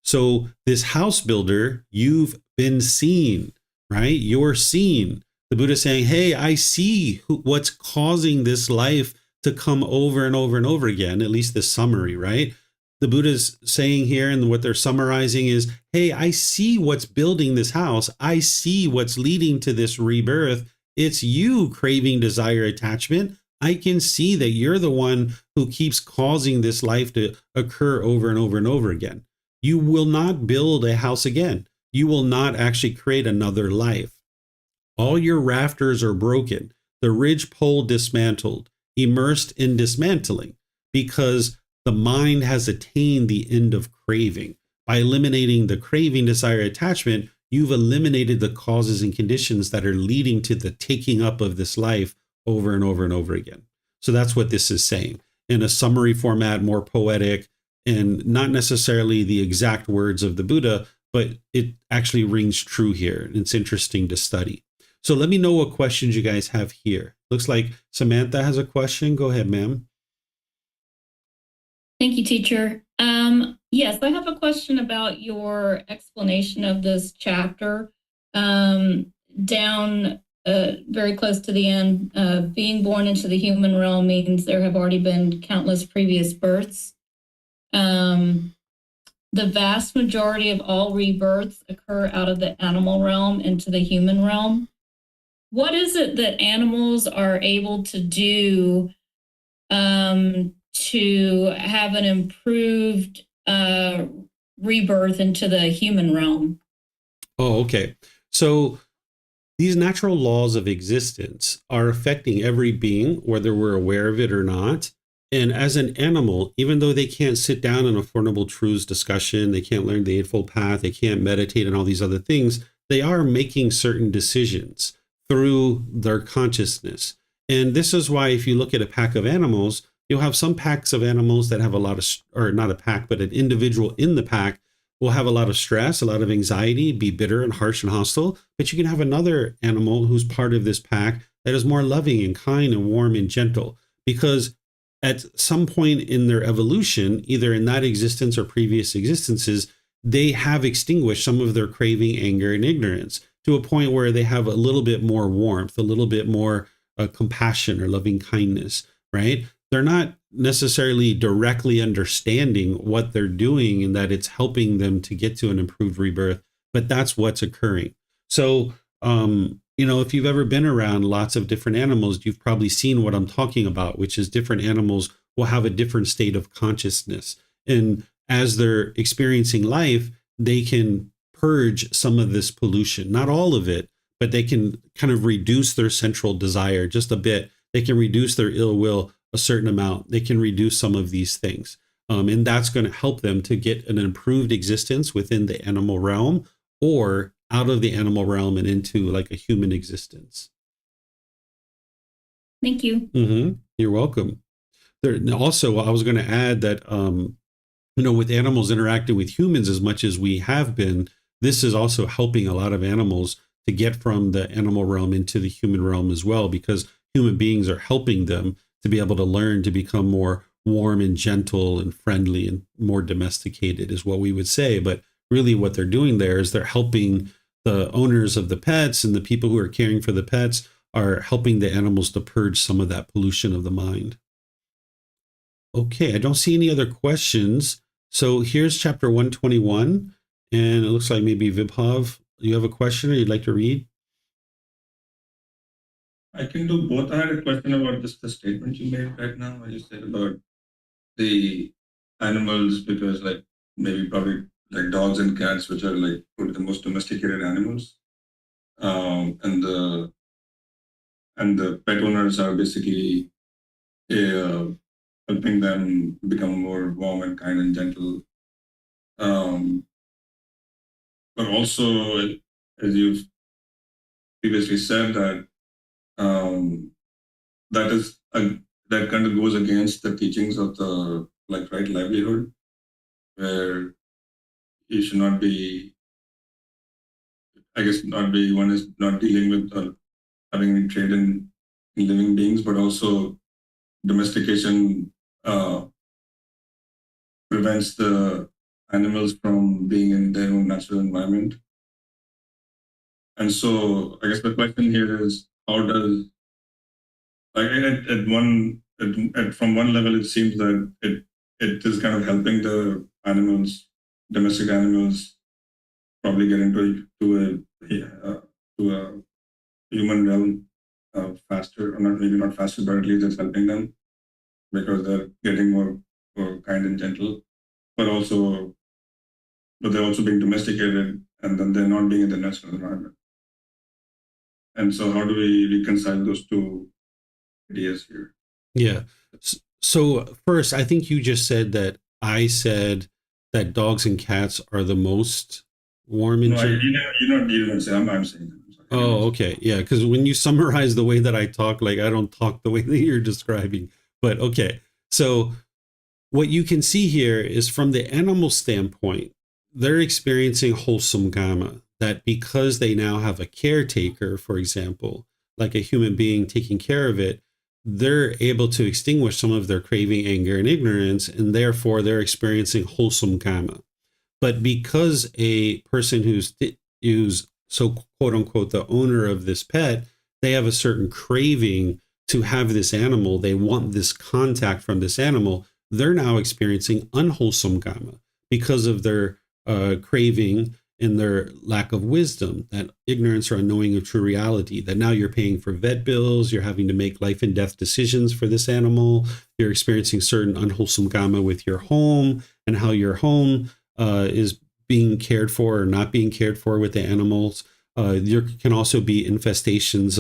So this house builder, you've been seen, right? You're seen. The Buddha saying, hey, I see what's causing this life to come over and over and over again, at least the summary, right? The Buddha's saying here, and what they're summarizing is, hey, I see what's building this house. I see what's leading to this rebirth. It's you, craving, desire, attachment. I can see that you're the one who keeps causing this life to occur over and over and over again. You will not build a house again. You will not actually create another life. All your rafters are broken, the ridge pole dismantled, immersed in dismantling, because the mind has attained the end of craving. By eliminating the craving, desire, attachment, you've eliminated the causes and conditions that are leading to the taking up of this life over and over and over again. So that's what this is saying in a summary format, more poetic, and not necessarily the exact words of the Buddha, but it actually rings true here. And it's interesting to study. So let me know what questions you guys have here. Looks like Samantha has a question. Go ahead, ma'am. Thank you, teacher. Yes, I have a question about your explanation of this chapter. Down very close to the end, being born into the human realm means there have already been countless previous births. The vast majority of all rebirths occur out of the animal realm into the human realm. What is it that animals are able to do to have an improved rebirth into the human realm? Oh, okay. So these natural laws of existence are affecting every being, whether we're aware of it or not. And as an animal, even though they can't sit down in a Four Noble Truths discussion, they can't learn the Eightfold Path, they can't meditate and all these other things, they are making certain decisions through their consciousness. And this is why if you look at a pack of animals, you'll have some packs of animals that have a lot of, or not a pack, but an individual in the pack will have a lot of stress, a lot of anxiety, be bitter and harsh and hostile. But you can have another animal who's part of this pack that is more loving and kind and warm and gentle, because at some point in their evolution, either in that existence or previous existences, they have extinguished some of their craving, anger, and ignorance to a point where they have a little bit more warmth, a little bit more compassion or loving kindness, right? They're not necessarily directly understanding what they're doing and that it's helping them to get to an improved rebirth, but that's what's occurring. So, if you've ever been around lots of different animals, you've probably seen what I'm talking about, which is different animals will have a different state of consciousness. And as they're experiencing life, they can purge some of this pollution, not all of it, but they can kind of reduce their central desire just a bit. They can reduce their ill will a certain amount. They can reduce some of these things. And that's going to help them to get an improved existence within the animal realm or out of the animal realm and into like a human existence. Thank you. You're welcome. Also, I was going to add that, with animals interacting with humans as much as we have been, this is also helping a lot of animals to get from the animal realm into the human realm as well, because human beings are helping them to be able to learn to become more warm and gentle and friendly and more domesticated is what we would say. But really what they're doing there is they're helping the owners of the pets, and the people who are caring for the pets are helping the animals to purge some of that pollution of the mind. Okay, I don't see any other questions. So here's chapter 121, and it looks like maybe Vibhav, you have a question or you'd like to read? I can do both. I had a question about just the statement you made right now, when you said about the animals, because probably like dogs and cats, which are like probably the most domesticated animals, and the pet owners are basically helping them become more warm and kind and gentle. But also, as you've previously said, that that kind of goes against the teachings of the right livelihood, where you should not be, one is not dealing with having any trade in living beings, but also domestication prevents the animals from being in their own natural environment. And so I guess the question here is, how does, from one level, it seems that it is kind of helping the animals, domestic animals, probably get into a human realm faster, or maybe not faster, but at least it's helping them because they're getting more kind and gentle, but they're also being domesticated, and then they're not being in the natural environment. And so how do we reconcile those two ideas here? Yeah. So first, I think you just said that I said that dogs and cats are the most warm and gentle. You didn't say. I'm saying that. Oh, okay. Yeah, because when you summarize the way that I talk, I don't talk the way that you're describing. But okay. So what you can see here is from the animal standpoint, they're experiencing wholesome karma, that because they now have a caretaker, for example, like a human being taking care of it, they're able to extinguish some of their craving, anger, and ignorance, and therefore they're experiencing wholesome karma. But because a person who's so quote unquote the owner of this pet, they have a certain craving to have this animal, they want this contact from this animal, they're now experiencing unwholesome karma because of their craving and their lack of wisdom, that ignorance or unknowing of true reality, that now you're paying for vet bills, you're having to make life and death decisions for this animal, you're experiencing certain unwholesome karma with your home and how your home is being cared for or not being cared for with the animals. There can also be infestations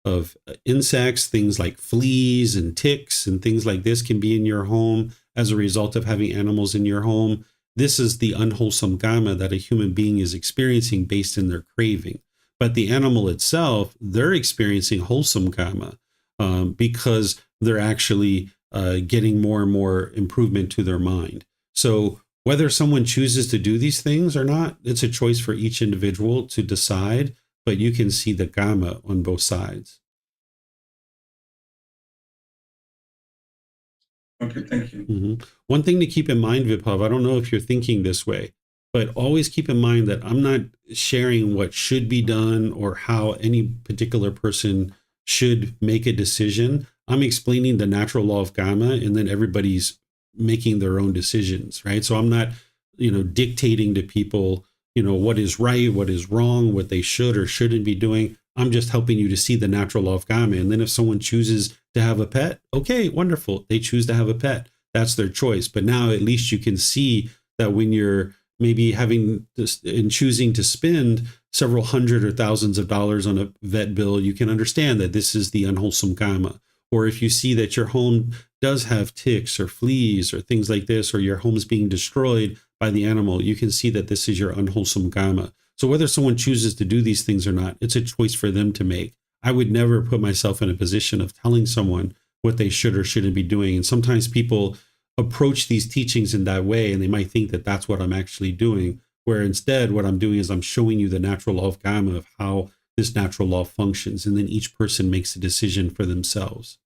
of insects, things like fleas and ticks and things like this can be in your home as a result of having animals in your home. This is the unwholesome karma that a human being is experiencing based in their craving. But the animal itself, they're experiencing wholesome karma because they're actually getting more and more improvement to their mind. So whether someone chooses to do these things or not, it's a choice for each individual to decide, but you can see the karma on both sides. Okay, thank you. Mm-hmm. One thing to keep in mind, Vibhav, I don't know if you're thinking this way, but always keep in mind that I'm not sharing what should be done or how any particular person should make a decision. I'm explaining the natural law of karma, and then everybody's making their own decisions, right? So I'm not, dictating to people, what is right, what is wrong, what they should or shouldn't be doing. I'm just helping you to see the natural law of karma. And then if someone chooses to have a pet, okay, wonderful. They choose to have a pet. That's their choice. But now at least you can see that when you're maybe having this and choosing to spend several hundred or thousands of dollars on a vet bill, you can understand that this is the unwholesome karma. Or if you see that your home does have ticks or fleas or things like this, or your home's being destroyed by the animal, you can see that this is your unwholesome karma. So whether someone chooses to do these things or not, it's a choice for them to make. I would never put myself in a position of telling someone what they should or shouldn't be doing. And sometimes people approach these teachings in that way, and they might think that that's what I'm actually doing, where instead what I'm doing is I'm showing you the natural law of karma, of how this natural law functions, and then each person makes a decision for themselves.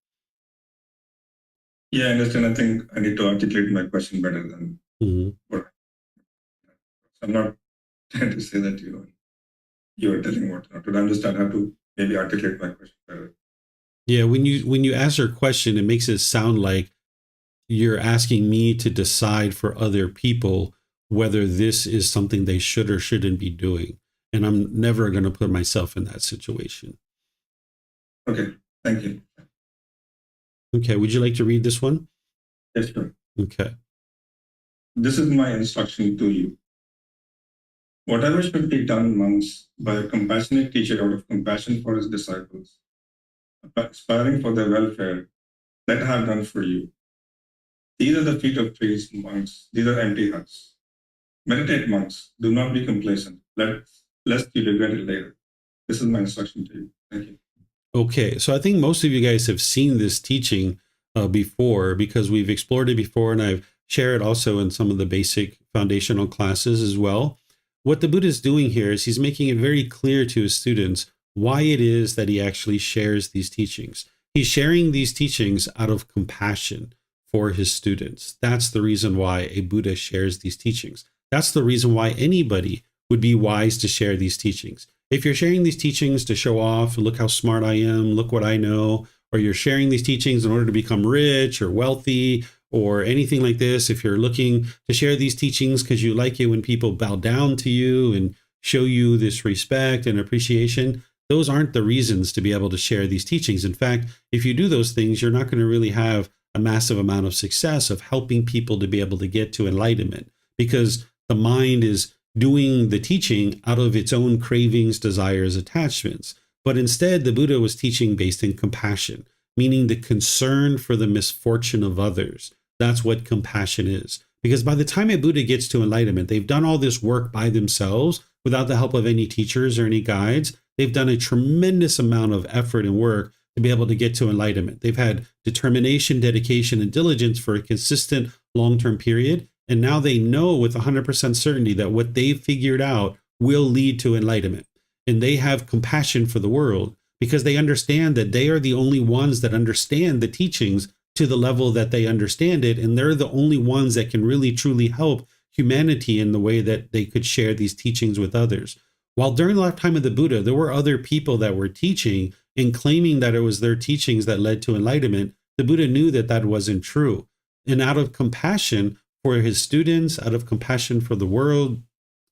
Yeah, I understand. I think I need to articulate my question better than what I'm not trying to say that you are telling what not to understand. I have to maybe articulate my question better. Yeah, when you ask your question, it makes it sound like you're asking me to decide for other people whether this is something they should or shouldn't be doing. And I'm never going to put myself in that situation. Okay, thank you. Okay, would you like to read this one? Yes, sir. Okay. This is my instruction to you. Whatever should be done, monks, by a compassionate teacher out of compassion for his disciples, aspiring for their welfare, let have done for you. These are the feet of trees, monks. These are empty huts. Meditate, monks. Do not be complacent, lest you regret it later. This is my instruction to you. Thank you. Okay, so I think most of you guys have seen this teaching before, because we've explored it before, and I've shared it also in some of the basic foundational classes as well. What the Buddha is doing here is he's making it very clear to his students why it is that he actually shares these teachings. He's sharing these teachings out of compassion for his students. That's the reason why a Buddha shares these teachings. That's the reason why anybody would be wise to share these teachings. If you're sharing these teachings to show off, look how smart I am, look what I know, or you're sharing these teachings in order to become rich or wealthy or anything like this, if you're looking to share these teachings because you like it when people bow down to you and show you this respect and appreciation, those aren't the reasons to be able to share these teachings. In fact, if you do those things, you're not going to really have a massive amount of success of helping people to be able to get to enlightenment, because the mind is doing the teaching out of its own cravings, desires, attachments. But instead, the Buddha was teaching based in compassion, meaning the concern for the misfortune of others. That's what compassion is. Because by the time a Buddha gets to enlightenment, they've done all this work by themselves without the help of any teachers or any guides. They've done a tremendous amount of effort and work to be able to get to enlightenment. They've had determination, dedication, and diligence for a consistent long-term period. And now they know with 100% certainty that what they've figured out will lead to enlightenment. And they have compassion for the world because they understand that they are the only ones that understand the teachings to the level that they understand it. And they're the only ones that can really, truly help humanity in the way that they could share these teachings with others. While during the lifetime of the Buddha, there were other people that were teaching and claiming that it was their teachings that led to enlightenment, the Buddha knew that that wasn't true. And out of compassion for his students, out of compassion for the world,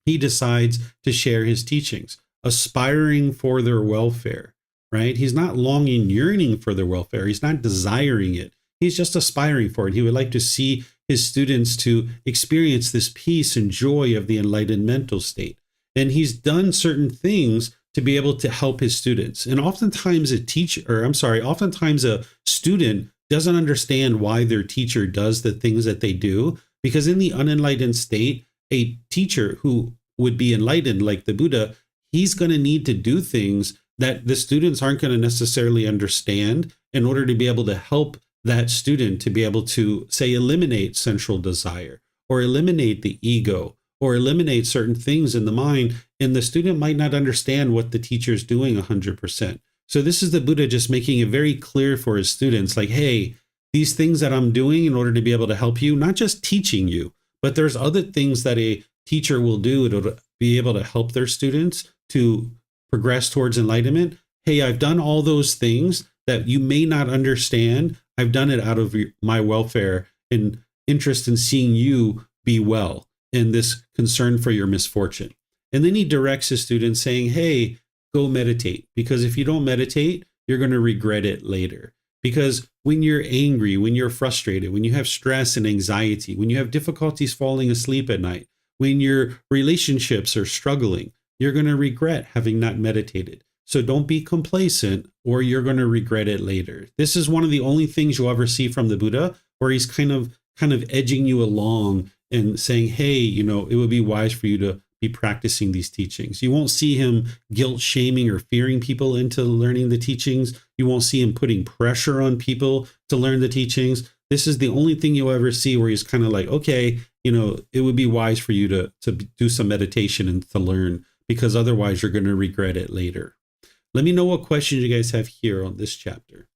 he decides to share his teachings, aspiring for their welfare, right? He's not longing, yearning for their welfare. He's not desiring it. He's just aspiring for it. He would like to see his students to experience this peace and joy of the enlightened mental state. And he's done certain things to be able to help his students. And oftentimes oftentimes a student doesn't understand why their teacher does the things that they do, because in the unenlightened state, a teacher who would be enlightened like the Buddha, he's going to need to do things that the students aren't going to necessarily understand in order to be able to help that student to be able to, say, eliminate sensual desire or eliminate the ego or eliminate certain things in the mind. And the student might not understand what the teacher is doing 100%. So this is the Buddha just making it very clear for his students, like, hey, these things that I'm doing in order to be able to help you, not just teaching you, but there's other things that a teacher will do to be able to help their students to progress towards enlightenment. Hey, I've done all those things that you may not understand. I've done it out of my welfare and interest in seeing you be well and this concern for your misfortune. And then he directs his students saying, hey, go meditate, because if you don't meditate, you're going to regret it later. Because when you're angry, when you're frustrated, when you have stress and anxiety, when you have difficulties falling asleep at night, when your relationships are struggling, you're going to regret having not meditated. So don't be complacent or you're going to regret it later. This is one of the only things you'll ever see from the Buddha where he's kind of edging you along and saying, hey, it would be wise for you to be practicing these teachings. You won't see him guilt shaming or fearing people into learning the teachings. You won't see him putting pressure on people to learn the teachings. This is the only thing you'll ever see where he's kind of like, okay, it would be wise for you to do some meditation and to learn, because otherwise you're going to regret it later. Let me know what questions you guys have here on this chapter.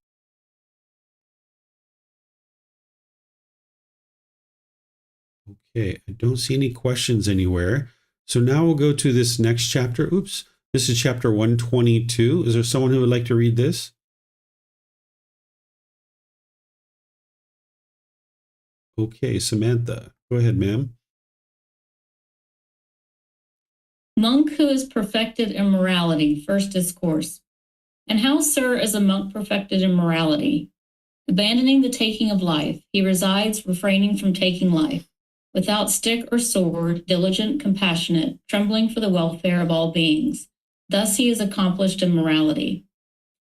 Okay, I don't see any questions anywhere. So now we'll go to this next chapter. Oops, this is chapter 122. Is there someone who would like to read this? Okay, Samantha, go ahead, ma'am. Monk who is perfected in morality, first discourse. And how, sir, is a monk perfected in morality? Abandoning the taking of life, he resides refraining from taking life. Without stick or sword, diligent, compassionate, trembling for the welfare of all beings. Thus he is accomplished in morality.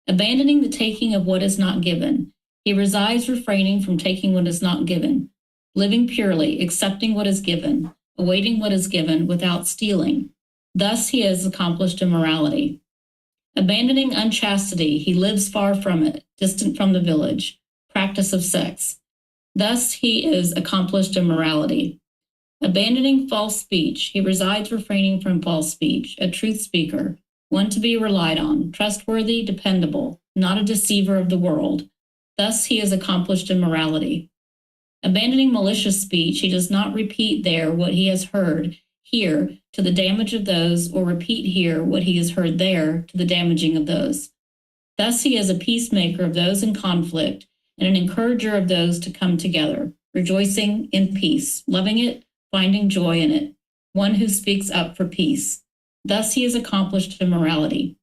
Abandoning the taking of what is not given, he resides refraining from taking what is not given, living purely, accepting what is given, awaiting what is given without stealing. Thus he is accomplished in morality. Abandoning unchastity, he lives far from it, distant from the village, practice of sex. Thus he is accomplished in morality. Abandoning false speech, he resides refraining from false speech, a truth speaker, one to be relied on, trustworthy, dependable, not a deceiver of the world. Thus he is accomplished in morality. Abandoning malicious speech, he does not repeat there what he has heard here to the damage of those, or repeat here what he has heard there to the damaging of those. Thus he is a peacemaker of those in conflict, and an encourager of those to come together, rejoicing in peace, loving it, finding joy in it, one who speaks up for peace. Thus he is accomplished in morality.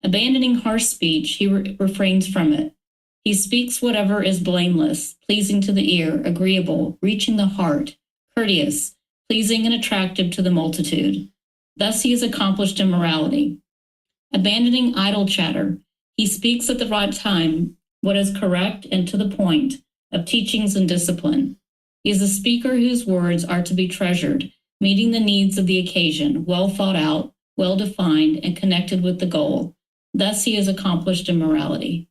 Abandoning harsh speech, he refrains from it. He speaks whatever is blameless, pleasing to the ear, agreeable, reaching the heart, courteous, pleasing and attractive to the multitude. Thus he is accomplished in morality. Abandoning idle chatter, he speaks at the right time, what is correct and to the point, of teachings and discipline. He is a speaker whose words are to be treasured, meeting the needs of the occasion, well thought out, well defined, and connected with the goal. Thus he is accomplished in morality.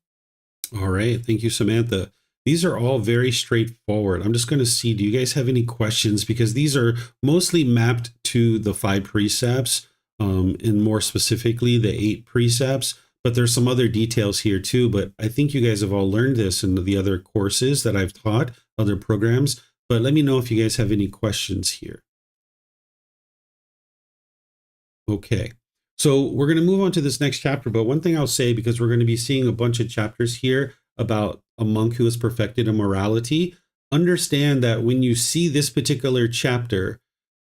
All right. Thank you, Samantha. These are all very straightforward. I'm just going to see, do you guys have any questions? Because these are mostly mapped to the 5 precepts, and more specifically, the 8 precepts. But there's some other details here too. But I think you guys have all learned this in the other courses that I've taught, other programs. But let me know if you guys have any questions here. Okay. So we're going to move on to this next chapter. But one thing I'll say, because we're going to be seeing a bunch of chapters here about a monk who is perfected in morality, understand that when you see this particular chapter,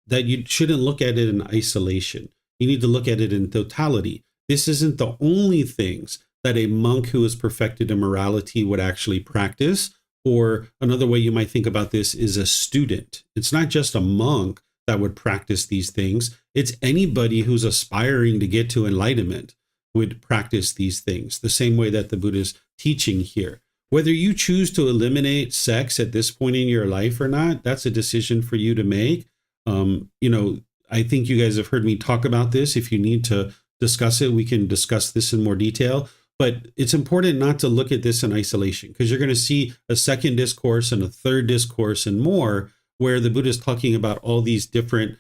that you shouldn't look at it in isolation. You need to look at it in totality. This isn't the only things that a monk who is perfected in morality would actually practice. Or another way you might think about this is a student. It's not just a monk that would practice these things. It's anybody who's aspiring to get to enlightenment would practice these things, the same way that the Buddha is teaching here. Whether you choose to eliminate sex at this point in your life or not, that's a decision for you to make. I think you guys have heard me talk about this. If you need to discuss it, we can discuss this in more detail. But it's important not to look at this in isolation, because you're going to see a second discourse and a third discourse and more where the Buddha is talking about all these different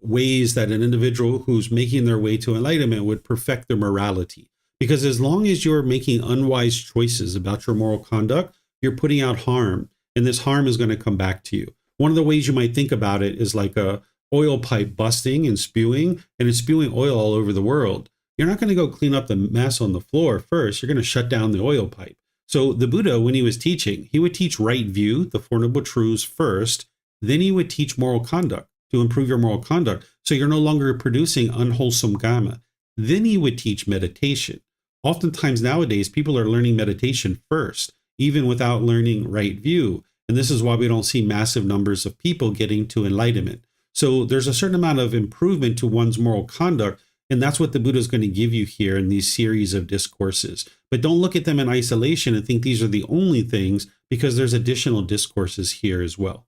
ways that an individual who's making their way to enlightenment would perfect their morality. Because as long as you're making unwise choices about your moral conduct, you're putting out harm, and this harm is going to come back to you. One of the ways you might think about it is like a oil pipe busting and spewing, and it's spewing oil all over the world. You're not going to go clean up the mess on the floor first. You're going to shut down the oil pipe. So the Buddha, when he was teaching, he would teach right view, the Four Noble Truths first. Then he would teach moral conduct to improve your moral conduct, so you're no longer producing unwholesome karma. Then he would teach meditation. Oftentimes nowadays, people are learning meditation first, even without learning right view. And this is why we don't see massive numbers of people getting to enlightenment. So there's a certain amount of improvement to one's moral conduct, and that's what the Buddha is going to give you here in these series of discourses. But don't look at them in isolation and think these are the only things, because there's additional discourses here as well.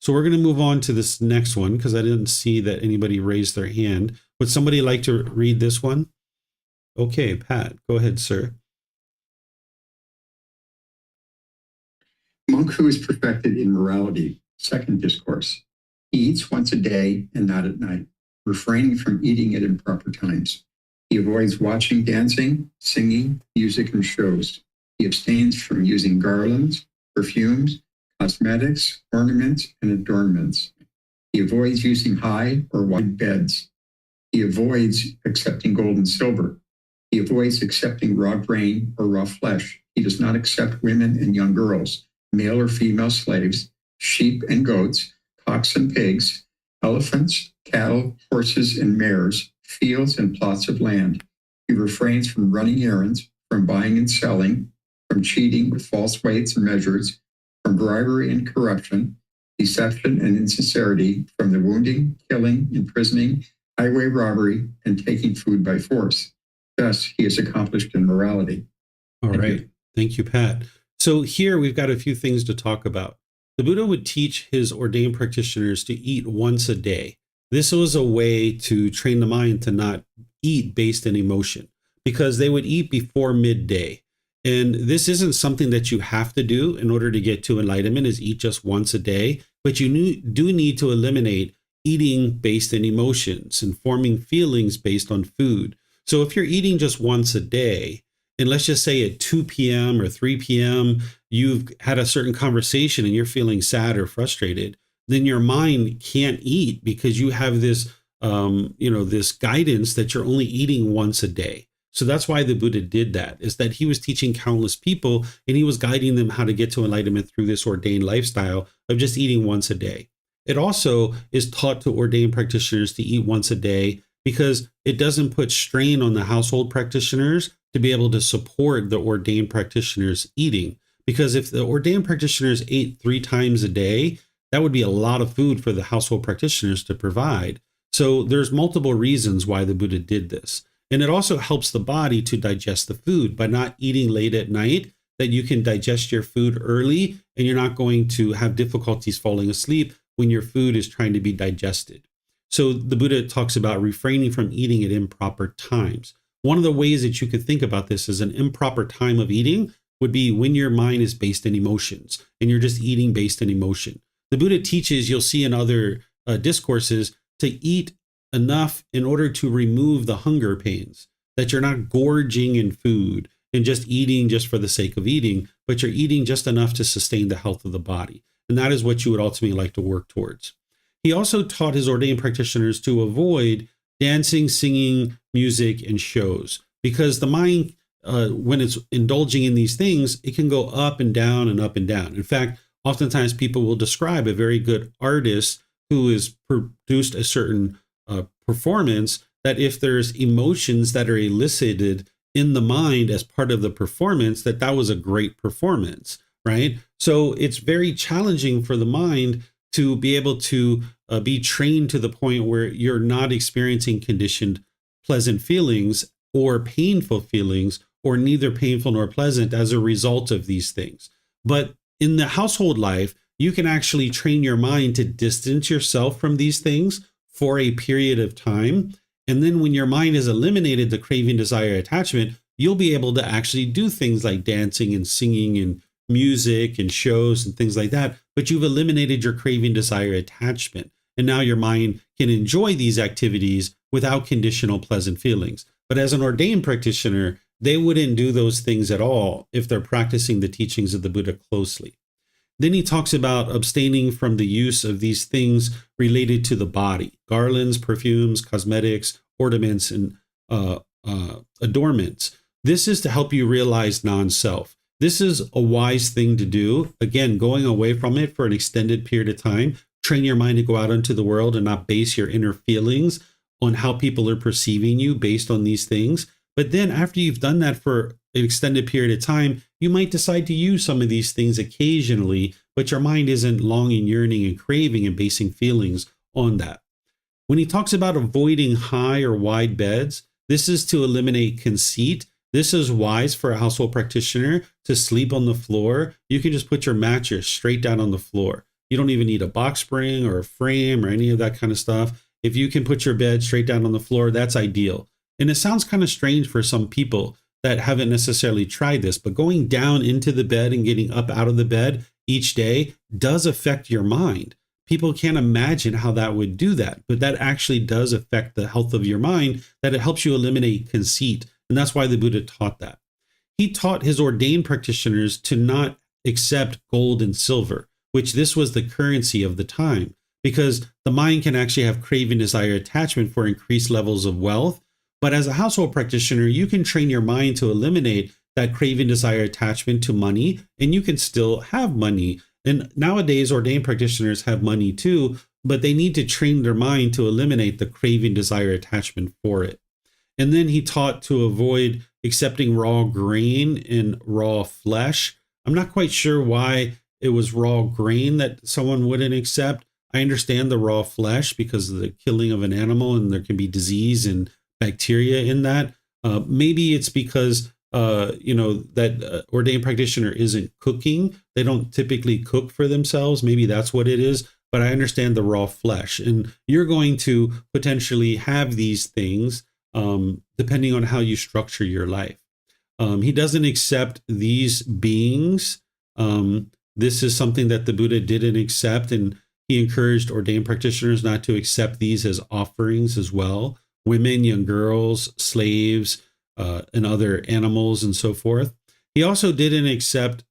So we're going to move on to this next one, because I didn't see that anybody raised their hand. Would somebody like to read this one? Okay, Pat, go ahead, sir. Monk who is perfected in morality, second discourse. He eats once a day and not at night, refraining from eating at improper times. He avoids watching dancing, singing, music, and shows. He abstains from using garlands, perfumes, cosmetics, ornaments, and adornments. He avoids using high or wide beds. He avoids accepting gold and silver. He avoids accepting raw grain or raw flesh. He does not accept women and young girls, male or female slaves, sheep and goats, cocks and pigs, elephants, cattle, horses and mares, fields and plots of land. He refrains from running errands, from buying and selling, from cheating with false weights and measures, from bribery and corruption, deception and insincerity, from the wounding, killing, imprisoning, highway robbery, and taking food by force. Thus, he is accomplished in morality. All right. Thank you, Pat. So here we've got a few things to talk about. The Buddha would teach his ordained practitioners to eat once a day. This was a way to train the mind to not eat based on emotion, because they would eat before midday. And this isn't something that you have to do in order to get to enlightenment, is eat just once a day, but you do need to eliminate eating based on emotions and forming feelings based on food. So if you're eating just once a day, and let's just say at 2 p.m. or 3 p.m., you've had a certain conversation and you're feeling sad or frustrated, then your mind can't eat because you have this, this guidance that you're only eating once a day. So that's why the Buddha did that, is that he was teaching countless people and he was guiding them how to get to enlightenment through this ordained lifestyle of just eating once a day. It also is taught to ordained practitioners to eat once a day because it doesn't put strain on the household practitioners to be able to support the ordained practitioners eating. Because if the ordained practitioners ate 3 times a day, that would be a lot of food for the household practitioners to provide. So there's multiple reasons why the Buddha did this. And it also helps the body to digest the food by not eating late at night, that you can digest your food early and you're not going to have difficulties falling asleep when your food is trying to be digested. So the Buddha talks about refraining from eating at improper times. One of the ways that you could think about this as an improper time of eating would be when your mind is based in emotions and you're just eating based in emotion. The Buddha teaches, you'll see in other discourses, to eat enough in order to remove the hunger pains, that you're not gorging in food and just eating just for the sake of eating, but you're eating just enough to sustain the health of the body. And that is what you would ultimately like to work towards. He also taught his ordained practitioners to avoid dancing, singing, music, and shows, because the mind, when it's indulging in these things, it can go up and down and up and down. In fact, oftentimes people will describe a very good artist who has produced a certain performance, that if there's emotions that are elicited in the mind as part of the performance, that was a great performance, right? So it's very challenging for the mind to be able to be trained to the point where you're not experiencing conditioned pleasant feelings or painful feelings, or neither painful nor pleasant as a result of these things. But in the household life, you can actually train your mind to distance yourself from these things for a period of time. And then when your mind has eliminated the craving, desire, attachment, you'll be able to actually do things like dancing and singing and music and shows and things like that. But you've eliminated your craving, desire, attachment. And now your mind can enjoy these activities without conditional pleasant feelings. But as an ordained practitioner, they wouldn't do those things at all if they're practicing the teachings of the Buddha closely. Then he talks about abstaining from the use of these things related to the body: garlands, perfumes, cosmetics, ornaments, and adornments. This is to help you realize non-self. This is a wise thing to do. Again, going away from it for an extended period of time. Train your mind to go out into the world and not base your inner feelings on how people are perceiving you based on these things. But then after you've done that for an extended period of time, you might decide to use some of these things occasionally, but your mind isn't longing, yearning, and craving and basing feelings on that. When he talks about avoiding high or wide beds, this is to eliminate conceit. This is wise for a household practitioner to sleep on the floor. You can just put your mattress straight down on the floor. You don't even need a box spring or a frame or any of that kind of stuff. If you can put your bed straight down on the floor, that's ideal. And it sounds kind of strange for some people that haven't necessarily tried this, but going down into the bed and getting up out of the bed each day does affect your mind. People can't imagine how that would do that, but that actually does affect the health of your mind, that it helps you eliminate conceit. And that's why the Buddha taught that. He taught his ordained practitioners to not accept gold and silver, which this was the currency of the time, because the mind can actually have craving, desire, attachment for increased levels of wealth. But as a household practitioner, you can train your mind to eliminate that craving, desire, attachment to money, and you can still have money. And nowadays, ordained practitioners have money too, but they need to train their mind to eliminate the craving, desire, attachment for it. And then he taught to avoid accepting raw grain and raw flesh. I'm not quite sure why it was raw grain that someone wouldn't accept. I understand the raw flesh because of the killing of an animal, and there can be disease and bacteria in that. Maybe it's because that ordained practitioner isn't cooking. They don't typically cook for themselves. Maybe that's what it is. But I understand the raw flesh, and you're going to potentially have these things depending on how you structure your life. He doesn't accept these beings. This is something that the Buddha didn't accept, and he encouraged ordained practitioners not to accept these as offerings as well. Women, young girls, slaves, and other animals and so forth. He also didn't accept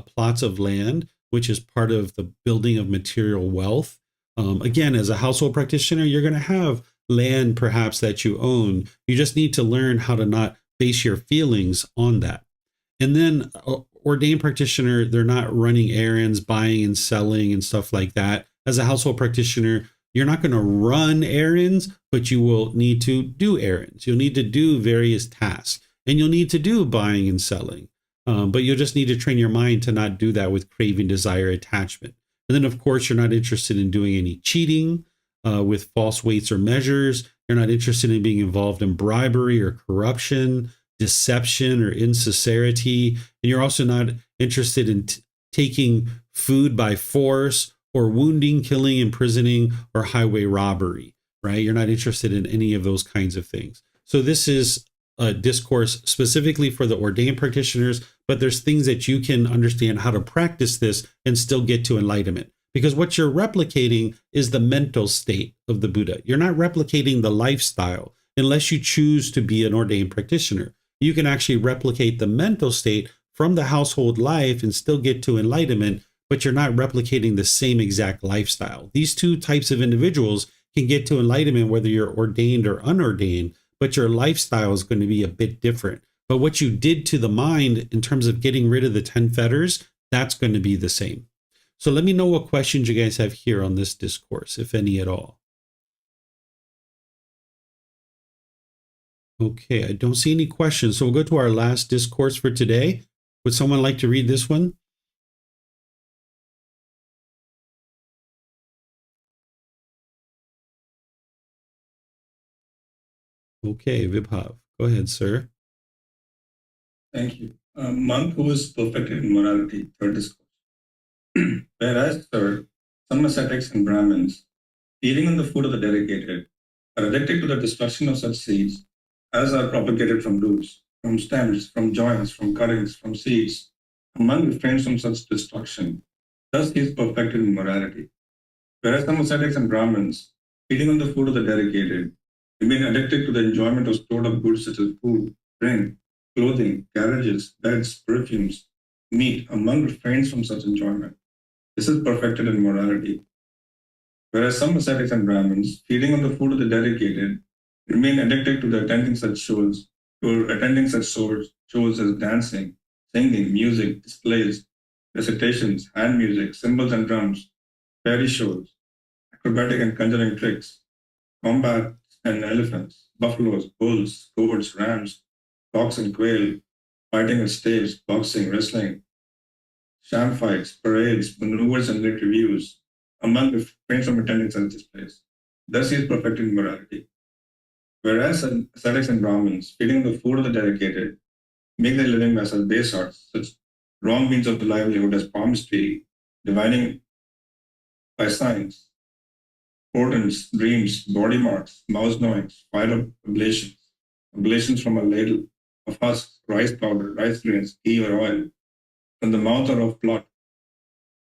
plots of land, which is part of the building of material wealth. Again, as a household practitioner, you're going to have land perhaps that you own. You just need to learn how to not base your feelings on that. And then ordained practitioner, they're not running errands, buying and selling and stuff like that. As a household practitioner, you're not going to run errands, but you will need to do errands. You'll need to do various tasks, and you'll need to do buying and selling. But you'll just need to train your mind to not do that with craving, desire, attachment. And then, of course, you're not interested in doing any cheating with false weights or measures. You're not interested in being involved in bribery or corruption, deception or insincerity. And you're also not interested in taking food by force, or wounding, killing, imprisoning, or highway robbery, right? You're not interested in any of those kinds of things. So this is a discourse specifically for the ordained practitioners, but there's things that you can understand how to practice this and still get to enlightenment. Because what you're replicating is the mental state of the Buddha. You're not replicating the lifestyle unless you choose to be an ordained practitioner. You can actually replicate the mental state from the household life and still get to enlightenment, but you're not replicating the same exact lifestyle. These two types of individuals can get to enlightenment whether you're ordained or unordained, but your lifestyle is going to be a bit different. But what you did to the mind in terms of getting rid of the 10 fetters, that's going to be the same. So let me know what questions you guys have here on this discourse, if any at all. Okay, I don't see any questions. So we'll go to our last discourse for today. Would someone like to read this one? Okay, Vibhav, go ahead, sir. Thank you. A monk who is perfected in morality, third discourse. Whereas, third, some ascetics and Brahmins, feeding on the food of the dedicated, are addicted to the destruction of such seeds as are propagated from roots, from stems, from joints, from cuttings, from seeds. A monk refrains from such destruction. Thus, he is perfected in morality. Whereas some ascetics and Brahmins, feeding on the food of the dedicated, remain addicted to the enjoyment of stored up goods such as food, drink, clothing, carriages, beds, perfumes, meat. A monk refrains from such enjoyment. This is perfected in morality. Whereas some ascetics and Brahmins, feeding on the food of the dedicated, remain addicted to attending such shows shows as dancing, singing, music, displays, recitations, hand music, cymbals and drums, fairy shows, acrobatic and conjuring tricks, combat and elephants, buffaloes, bulls, goats, rams, cocks and quail, fighting with staves, boxing, wrestling, sham fights, parades, maneuvers, and lit reviews. A monk refrains from attending such displays. Thus, he is perfected in morality. Whereas ascetics and Brahmins, feeding on the food of the dedicated, make their living by such base arts, such wrong means of livelihood as palmistry, divining by signs, portents, dreams, body marks, mouse knowings, fire oblations from a ladle of husks, rice powder, rice grains, ghee or oil, from the mouth or of plot,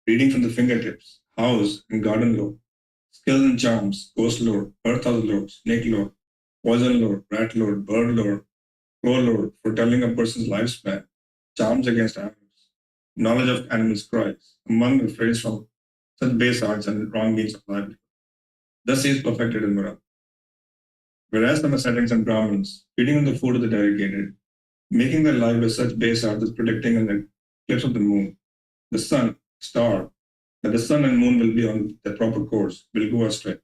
reading from the fingertips, house and garden lore, skills and charms, ghost lore, earth house lore, snake lore, poison lore, rat lore, bird lore, crow lore, foretelling a person's lifespan, charms against animals, knowledge of animals' cries. A monk refrains from such base arts and wrong means of livelihood. Thus he is perfected in morality. Whereas some ascetics and Brahmins, feeding on the food of the dedicated, making their life by such base arts as predicting an eclipse of the moon, the sun, star, that the sun and moon will be on the proper course, will go astray.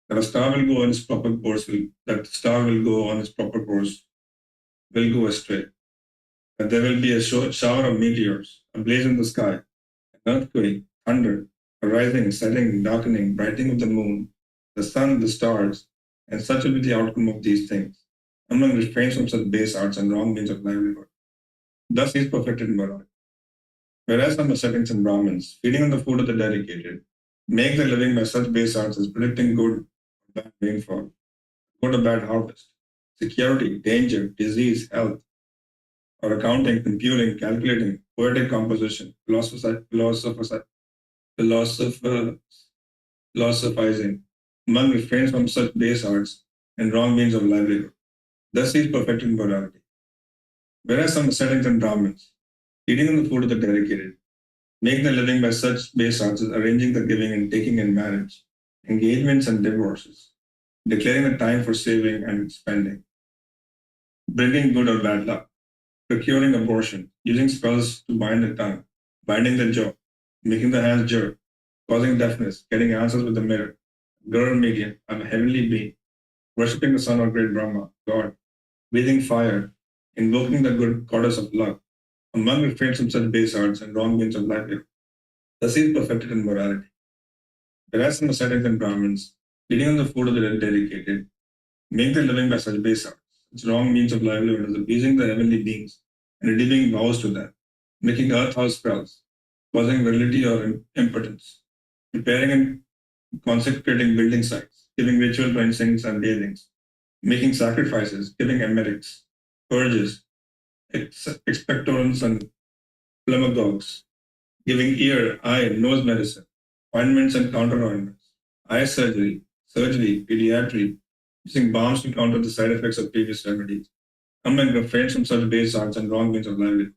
That a star will go on its proper course, that the star will go on its proper course, will go astray. That there will be a shower of meteors, a blaze in the sky, an earthquake, thunder, a rising, setting, darkening, brightening of the moon, the sun, the stars, and such will be the outcome of these things. A monk refrains from such base arts and wrong means of livelihood. Thus he is perfected in morality. Whereas some ascetics and Brahmins, feeding on the food of the dedicated, make their living by such base arts as predicting good or bad rainfall, good or bad harvest, security, danger, disease, health, or accounting, computing, calculating, poetic composition, philosophizing. Monk refrains from such base arts and wrong means of livelihood. Thus he is perfected in morality. Whereas some ascetics and Brahmins, feeding on the food of the dedicated, make their living by such base arts as arranging the giving and taking in marriage, engagements and divorces, declaring the time for saving and spending, bringing good or bad luck, procuring abortion, using spells to bind the tongue, binding the jaw, making the hands jerk, causing deafness, getting answers with the mirror, girl medium, I'm a heavenly being, worshipping the son of great Brahma, God, breathing fire, invoking the good goddess of luck. A monk refrains from such base arts and wrong means of livelihood. Thus he is perfected in morality. Whereas some ascetics and Brahmins, feeding on the food of the dedicated, make their living by such base arts, such wrong means of livelihood as abusing the heavenly beings and redeeming vows to them, making earth house spells, causing virility or impotence, preparing and consecrating building sites, giving ritual cleansings and bathings, making sacrifices, giving emetics, purges, expectorants and phlegmagogues, giving ear, eye, nose medicine, ointments and counter ointments, eye surgery, pediatry, using balms to counter the side effects of previous remedies. A monk refrains from such base arts and wrong means of livelihood.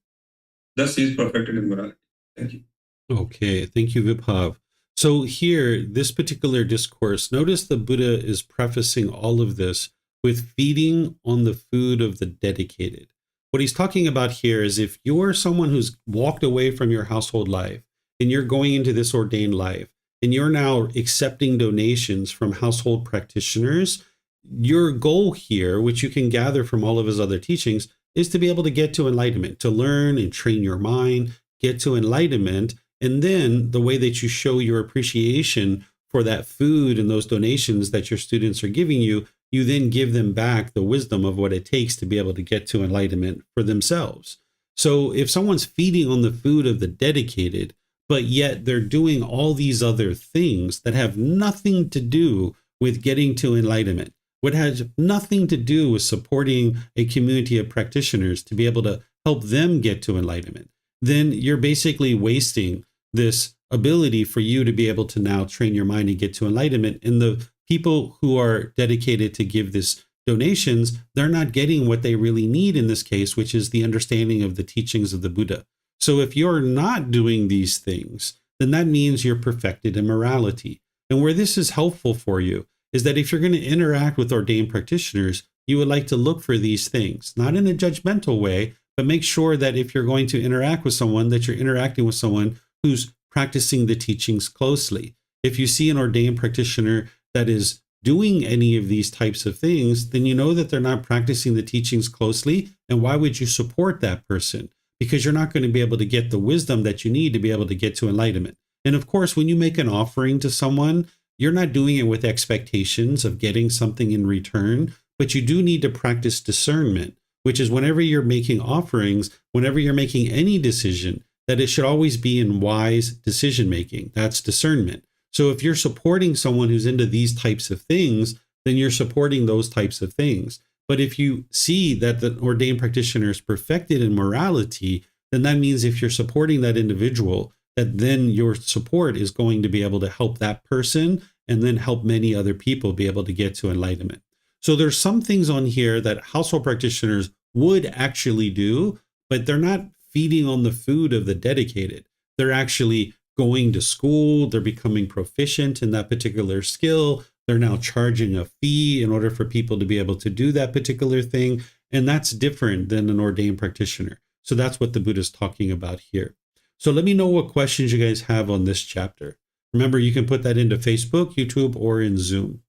Thus he is perfected in morality. Thank you. Okay, thank you, Vibhav. So here, this particular discourse, notice the Buddha is prefacing all of this with feeding on the food of the dedicated. What he's talking about here is if you're someone who's walked away from your household life and you're going into this ordained life and you're now accepting donations from household practitioners, your goal here, which you can gather from all of his other teachings, is to be able to get to enlightenment, to learn and train your mind, get to enlightenment. And then the way that you show your appreciation for that food and those donations that your students are giving you you then give them back the wisdom of what it takes to be able to get to enlightenment for themselves. So if someone's feeding on the food of the dedicated, but yet they're doing all these other things that have nothing to do with getting to enlightenment, what has nothing to do with supporting a community of practitioners to be able to help them get to enlightenment, then you're basically wasting this ability for you to be able to now train your mind and get to enlightenment. And the people who are dedicated to give this donations, they're not getting what they really need in this case, which is the understanding of the teachings of the Buddha. So if you're not doing these things, then that means you're perfected in morality. And where this is helpful for you is that if you're going to interact with ordained practitioners, you would like to look for these things, not in a judgmental way, but make sure that if you're going to interact with someone, that you're interacting with someone who's practicing the teachings closely. If you see an ordained practitioner that is doing any of these types of things, then you know that they're not practicing the teachings closely. And why would you support that person? Because you're not going to be able to get the wisdom that you need to be able to get to enlightenment. And of course, when you make an offering to someone, you're not doing it with expectations of getting something in return, but you do need to practice discernment, which is whenever you're making offerings, whenever you're making any decision, that it should always be in wise decision making. That's discernment. So if you're supporting someone who's into these types of things, then you're supporting those types of things. But if you see that the ordained practitioner is perfected in morality, then that means if you're supporting that individual, that then your support is going to be able to help that person and then help many other people be able to get to enlightenment. So there's some things on here that household practitioners would actually do, but they're not feeding on the food of the dedicated. They're actually going to school, they're becoming proficient in that particular skill. They're now charging a fee in order for people to be able to do that particular thing. And that's different than an ordained practitioner. So that's what the Buddha is talking about here. So let me know what questions you guys have on this chapter. Remember, you can put that into Facebook, YouTube, or in Zoom.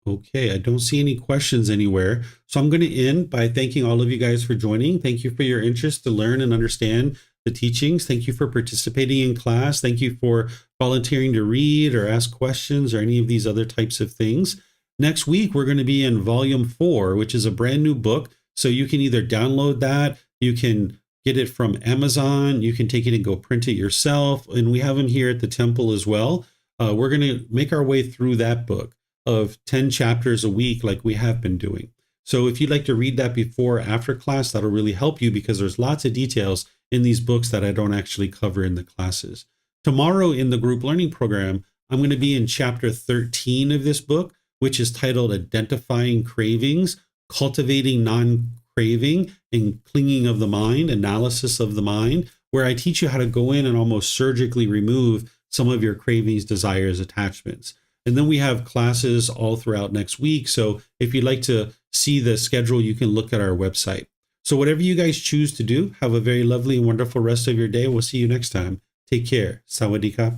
Okay, I don't see any questions anywhere. So I'm going to end by thanking all of you guys for joining. Thank you for your interest to learn and understand the teachings. Thank you for participating in class. Thank you for volunteering to read or ask questions or any of these other types of things. Next week, we're going to be in Volume 4, which is a brand new book. So you can either download that, you can get it from Amazon, you can take it and go print it yourself. And we have them here at the temple as well. We're going to make our way through that book of 10 chapters a week like we have been doing. So if you'd like to read that before or after class, that'll really help you because there's lots of details in these books that I don't actually cover in the classes. Tomorrow in the group learning program, I'm going to be in chapter 13 of this book, which is titled Identifying Cravings, Cultivating Non-Craving and Clinging of the Mind, Analysis of the Mind, where I teach you how to go in and almost surgically remove some of your cravings, desires, attachments. And then we have classes all throughout next week. So if you'd like to see the schedule, you can look at our website. So whatever you guys choose to do, have a very lovely and wonderful rest of your day. We'll see you next time. Take care. Sawadee-ka.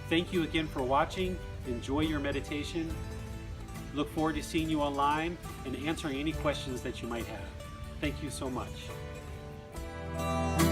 Thank you again for watching. Enjoy your meditation. Look forward to seeing you online and answering any questions that you might have. Thank you so much. you.